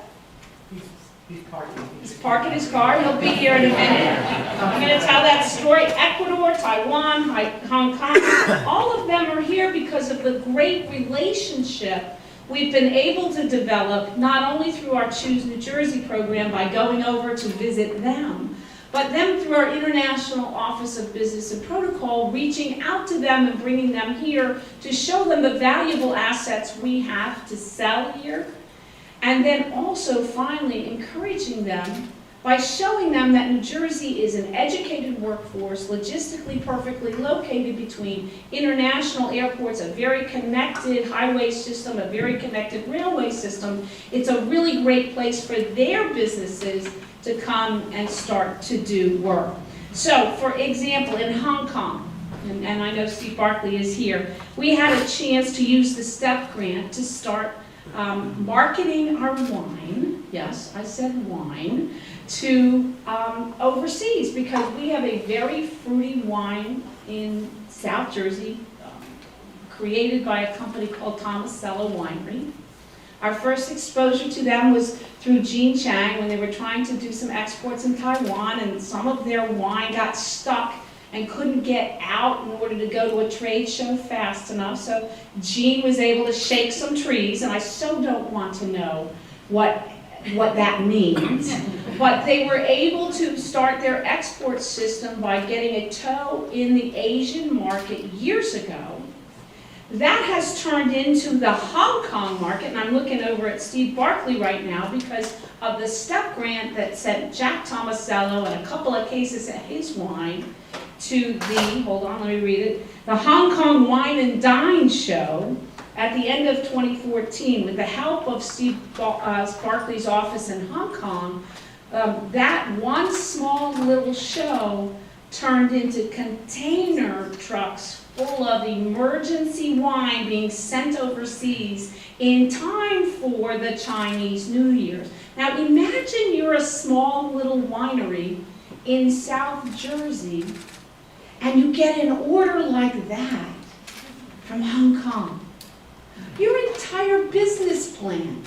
[SPEAKER 18] He's parking his car. He'll be here in a minute. I'm going to tell that story. Ecuador, Taiwan, Hong Kong, all of them are here because of the great relationship we've been able to develop, not only through our Choose New Jersey program by going over to visit them, but them through our International Office of Business and Protocol, reaching out to them and bringing them here to show them the valuable assets we have to sell here. And then also finally encouraging them by showing them that New Jersey is an educated workforce, logistically perfectly located between international airports, a very connected highway system, a very connected railway system. It's a really great place for their businesses to come and start to do work. So, for example, in Hong Kong, and I know Steve Barkley is here, we had a chance to use the STEP grant to start marketing our wine, yes, I said wine, to overseas, because we have a very fruity wine in South Jersey created by a company called Tomasello Winery. Our first exposure to them was through Jean Chang when they were trying to do some exports in Taiwan, and some of their wine got stuck and couldn't get out in order to go to a trade show fast enough. So Jean was able to shake some trees, and I so don't want to know what that means. But they were able to start their export system by getting a toe in the Asian market years ago. That has turned into the Hong Kong market, and I'm looking over at Steve Barkley right now because of the STEP grant that sent Jack Tomasello and a couple of cases of his wine to the, hold on, let me read it, the Hong Kong Wine and Dine show at the end of 2014 with the help of Steve Barkley's office in Hong Kong. That one small little show turned into container trucks full of emergency wine being sent overseas in time for the Chinese New Year's. Now imagine you're a small little winery in South Jersey and you get an order like that from Hong Kong. Your entire business plan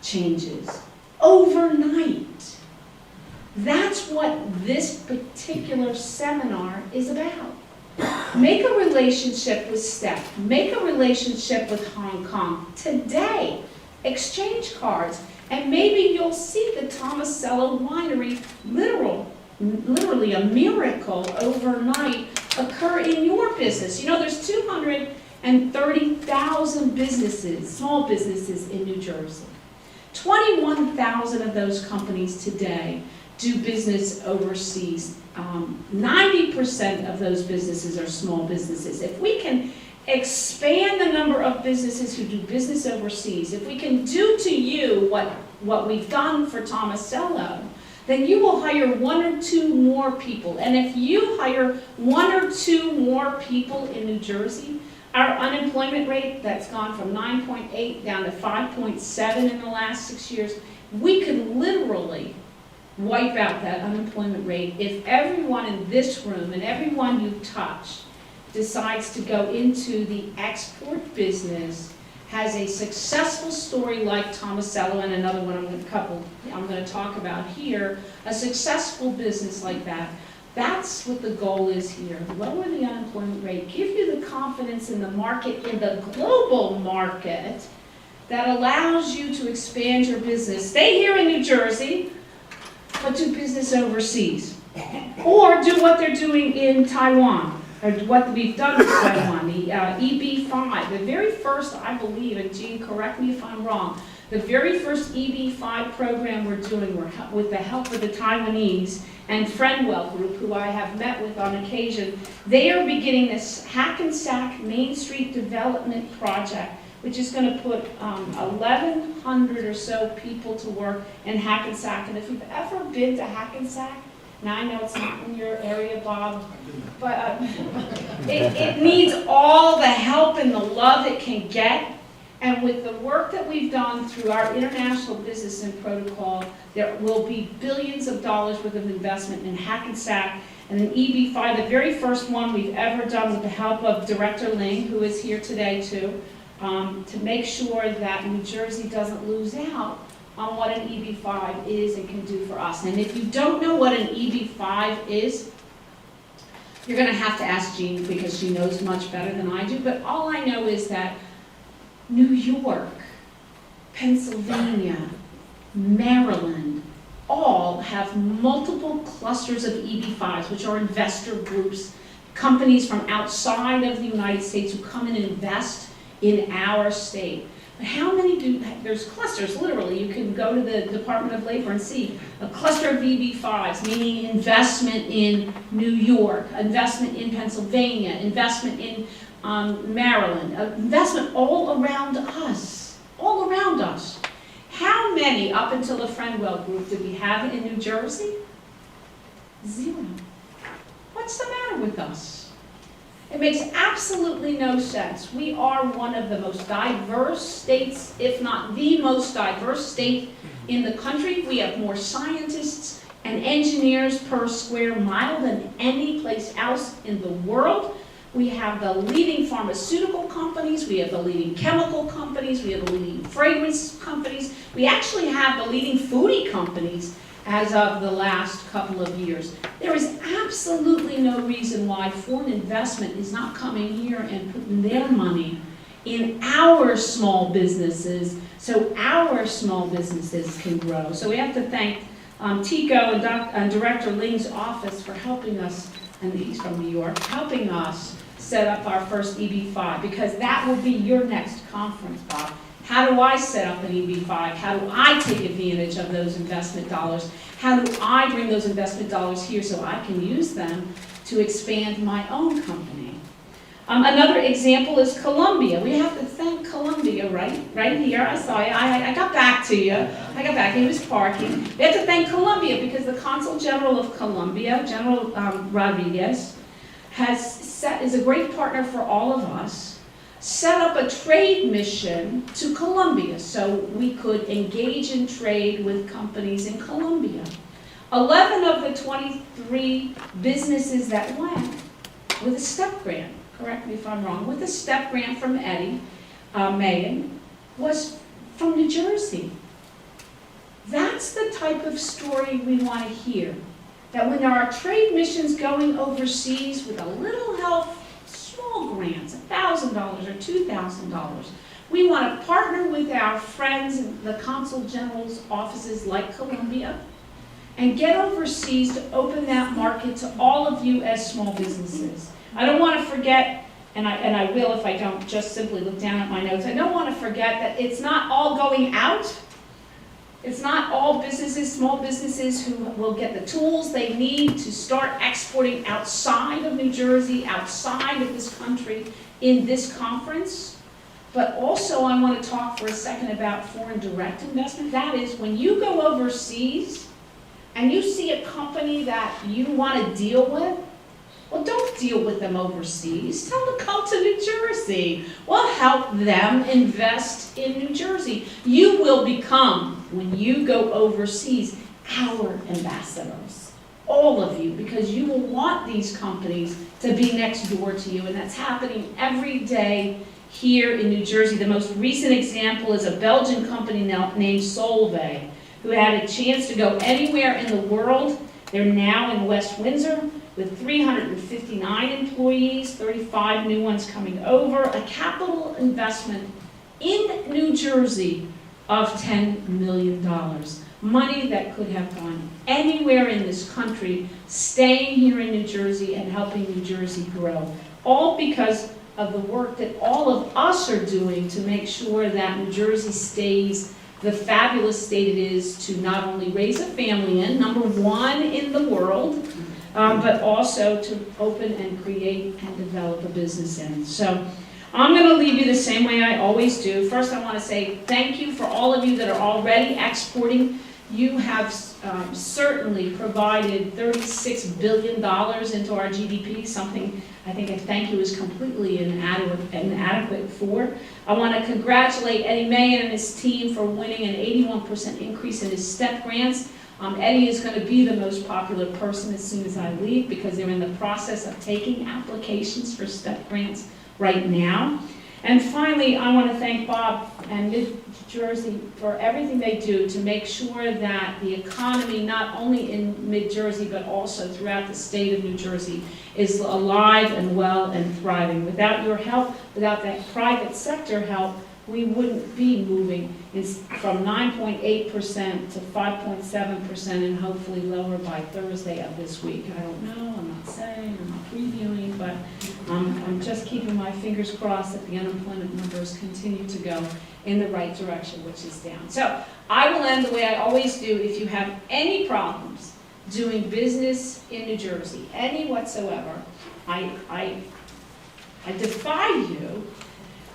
[SPEAKER 18] changes overnight. That's what this particular seminar is about. Make a relationship with STEP. Make a relationship with Hong Kong today. Exchange cards. And maybe you'll see the Tomasello Winery literally a miracle overnight occur in your business. You know, there's 230,000 businesses, small businesses in New Jersey. 21,000 of those companies today do business overseas. 90% of those businesses are small businesses. If we can expand the number of businesses who do business overseas, if we can do to you what we've done for Tomasello, then you will hire 1 or 2 more people. And if you hire 1 or 2 more people in New Jersey, our unemployment rate that's gone from 9.8 down to 5.7 in the last 6 years, we could literally wipe out that unemployment rate if everyone in this room and everyone you touch decides to go into the export business, has a successful story like Tomasello and another one I'm going to talk about here, a successful business like that. That's what the goal is here. Lower the unemployment rate, give you the confidence in the market, in the global market, that allows you to expand your business. Stay here in New Jersey, but do business overseas. Or do what they're doing in Taiwan, or what we've done with Taiwan, the EB5. The very first, I believe, and Jean, correct me if I'm wrong, the very first EB5 program we're doing with the help of the Taiwanese and Friendwell Group, who I have met with on occasion. They are beginning this Hackensack Main Street Development Project, which is going to put 1,100 or so people to work in Hackensack. And if you've ever been to Hackensack, Now, I know it's not in your area, Bob, but it needs all the help and the love it can get. And with the work that we've done through our International Business and Protocol, there will be billions of dollars worth of investment in Hackensack and an EB5, the very first one we've ever done with the help of Director Ling, who is here today too, to make sure that New Jersey doesn't lose out on what an EB5 is and can do for us. And if you don't know what an EB5 is, you're going to have to ask Jean because she knows much better than I do. But all I know is that New York, Pennsylvania, Maryland, all have multiple clusters of EB5s, which are investor groups, companies from outside of the United States who come and invest in our state. But how many do, there's clusters, literally. You can go to the Department of Labor and see a cluster of EB5s, meaning investment in New York, investment in Pennsylvania, investment in Maryland, investment all around us, all around us. How many, up until the Friendwell Group, did we have in New Jersey? 0. What's the matter with us? It makes absolutely no sense. We are one of the most diverse states, if not the most diverse state in the country. We have more scientists and engineers per square mile than any place else in the world. We have the leading pharmaceutical companies, we have the leading chemical companies, we have the leading fragrance companies. We actually have the leading foodie companies as of the last couple of years. There is absolutely no reason why foreign investment is not coming here and putting their money in our small businesses so our small businesses can grow. So we have to thank Tico and Director Ling's office for helping us, and he's from New York, helping us set up our first EB5, because that will be your next conference, Bob. How do I set up an EB5? How do I take advantage of those investment dollars? How do I bring those investment dollars here so I can use them to expand my own company? Another example is Colombia. We have to thank Colombia right here. I saw you. I got back to you. I got back. He was parking. We have to thank Colombia because the Consul General of Colombia, General Rodriguez, is a great partner for all of us, set up a trade mission to Colombia so we could engage in trade with companies in Colombia. 11 of the 23 businesses that went with a STEP grant, correct me if I'm wrong, with a STEP grant from Eddie Mayen, was from New Jersey. That's the type of story we want to hear. That when there are trade missions going overseas with a little help, small grants, $1,000 or $2,000, we want to partner with our friends in the Consul General's offices like Colombia and get overseas to open that market to all of you as small businesses. I don't want to forget, and I will if I don't just simply look down at my notes, I don't want to forget that it's not all going out. It's not all businesses, small businesses who will get the tools they need to start exporting outside of New Jersey, outside of this country in this conference. But also I want to talk for a second about foreign direct investment. That is, when you go overseas and you see a company that you want to deal with, well, don't deal with them overseas. Tell them to come to New Jersey. We'll help them invest in New Jersey. You will become, when you go overseas, our ambassadors. All of you, because you will want these companies to be next door to you, and that's happening every day here in New Jersey. The most recent example is a Belgian company named Solvay, who had a chance to go anywhere in the world. They're now in West Windsor with 359 employees, 35 new ones coming over, a capital investment in New Jersey of $10 million. Money that could have gone anywhere in this country, staying here in New Jersey and helping New Jersey grow. All because of the work that all of us are doing to make sure that New Jersey stays the fabulous state it is to not only raise a family in, #1 in the world, but also to open and create and develop a business in. So I'm going to leave you the same way I always do. First, I want to say thank you for all of you that are already exporting You have certainly provided $36 billion into our GDP, something I think a thank you is completely inadequate for. I want to congratulate Eddie May and his team for winning an 81% increase in his STEP grants. Eddie is going to be the most popular person as soon as I leave because they're in the process of taking applications for STEP grants right now. And finally, I want to thank Bob and MIDJersey for everything they do to make sure that the economy, not only in MIDJersey, but also throughout the state of New Jersey, is alive and well and thriving. Without your help, without that private sector help, we wouldn't be moving from 9.8% to 5.7% and hopefully lower by Thursday of this week. I don't know, I'm not saying, I'm not previewing, but I'm just keeping my fingers crossed that the unemployment numbers continue to go in the right direction, which is down. So I will end the way I always do. If you have any problems doing business in New Jersey, any whatsoever, I defy you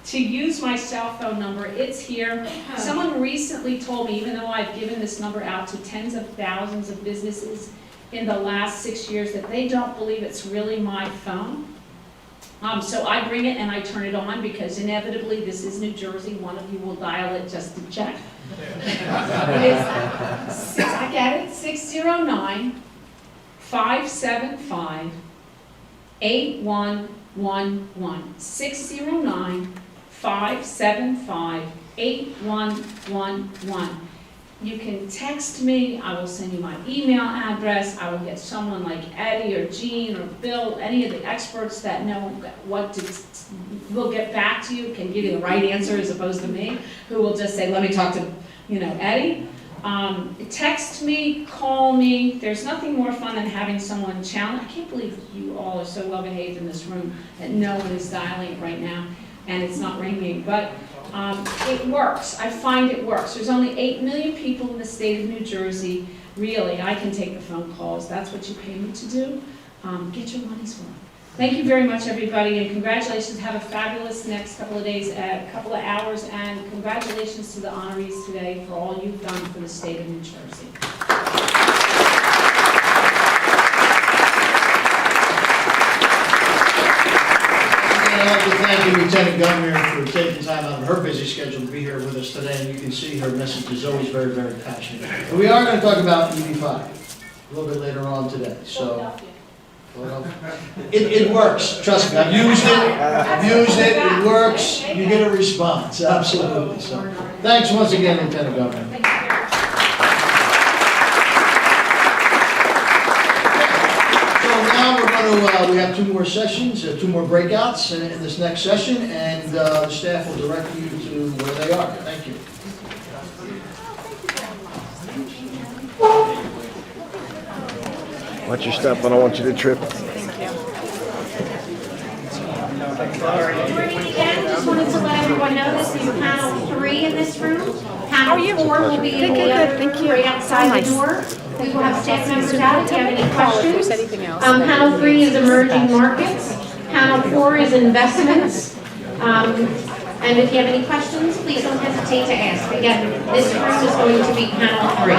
[SPEAKER 18] to use my cell phone number. It's here. Someone recently told me, even though I've given this number out to tens of thousands of businesses in the last 6 years, that they don't believe it's really my phone. So I bring it and I turn it on because inevitably this is New Jersey. One of you will dial it just to check. It is, I get it, 609-575-8111. 609-575-8111. You can text me, I will send you my email address, I will get someone like Eddie or Jean or Bill, any of the experts that know what to, will get back to you, can give you the right answer as opposed to me, who will just say, let me talk to, Eddie. Text me, call me, there's nothing more fun than having someone challenge. I can't believe you all are so well behaved in this room that no one is dialing it right now and it's not ringing, but it works. I find it works. There's only 8 million people in the state of New Jersey. Really, I can take the phone calls. That's what you pay me to do. Get your money's worth. Thank you very much, everybody, and congratulations. Have a fabulous next couple of days, couple of hours, and congratulations to the honorees today for all you've done for the state of New Jersey.
[SPEAKER 1] I'd like to thank the Lieutenant Governor for taking time out of her busy schedule to be here with us today, and you can see her message is always very, very passionate. But we are going to talk about EB5 a little bit later on today. So, it works. Trust me, I've used it. It works. You get a response. Absolutely. So, thanks once again, Lieutenant Governor. We have 2 more sessions, 2 more breakouts in this next session, and the staff will direct you to where they are. Thank you.
[SPEAKER 17] Watch your step, I don't want you to trip.
[SPEAKER 19] Good morning again. Just wanted to let everyone know this is panel 3 in this room. Panel 4 will be in the other room right outside the door. We will have staff members out if you have any questions. Panel 3 is emerging markets. Panel 4 is investments. And if you have any questions, please don't hesitate to ask. Again, this room is going to be panel 3.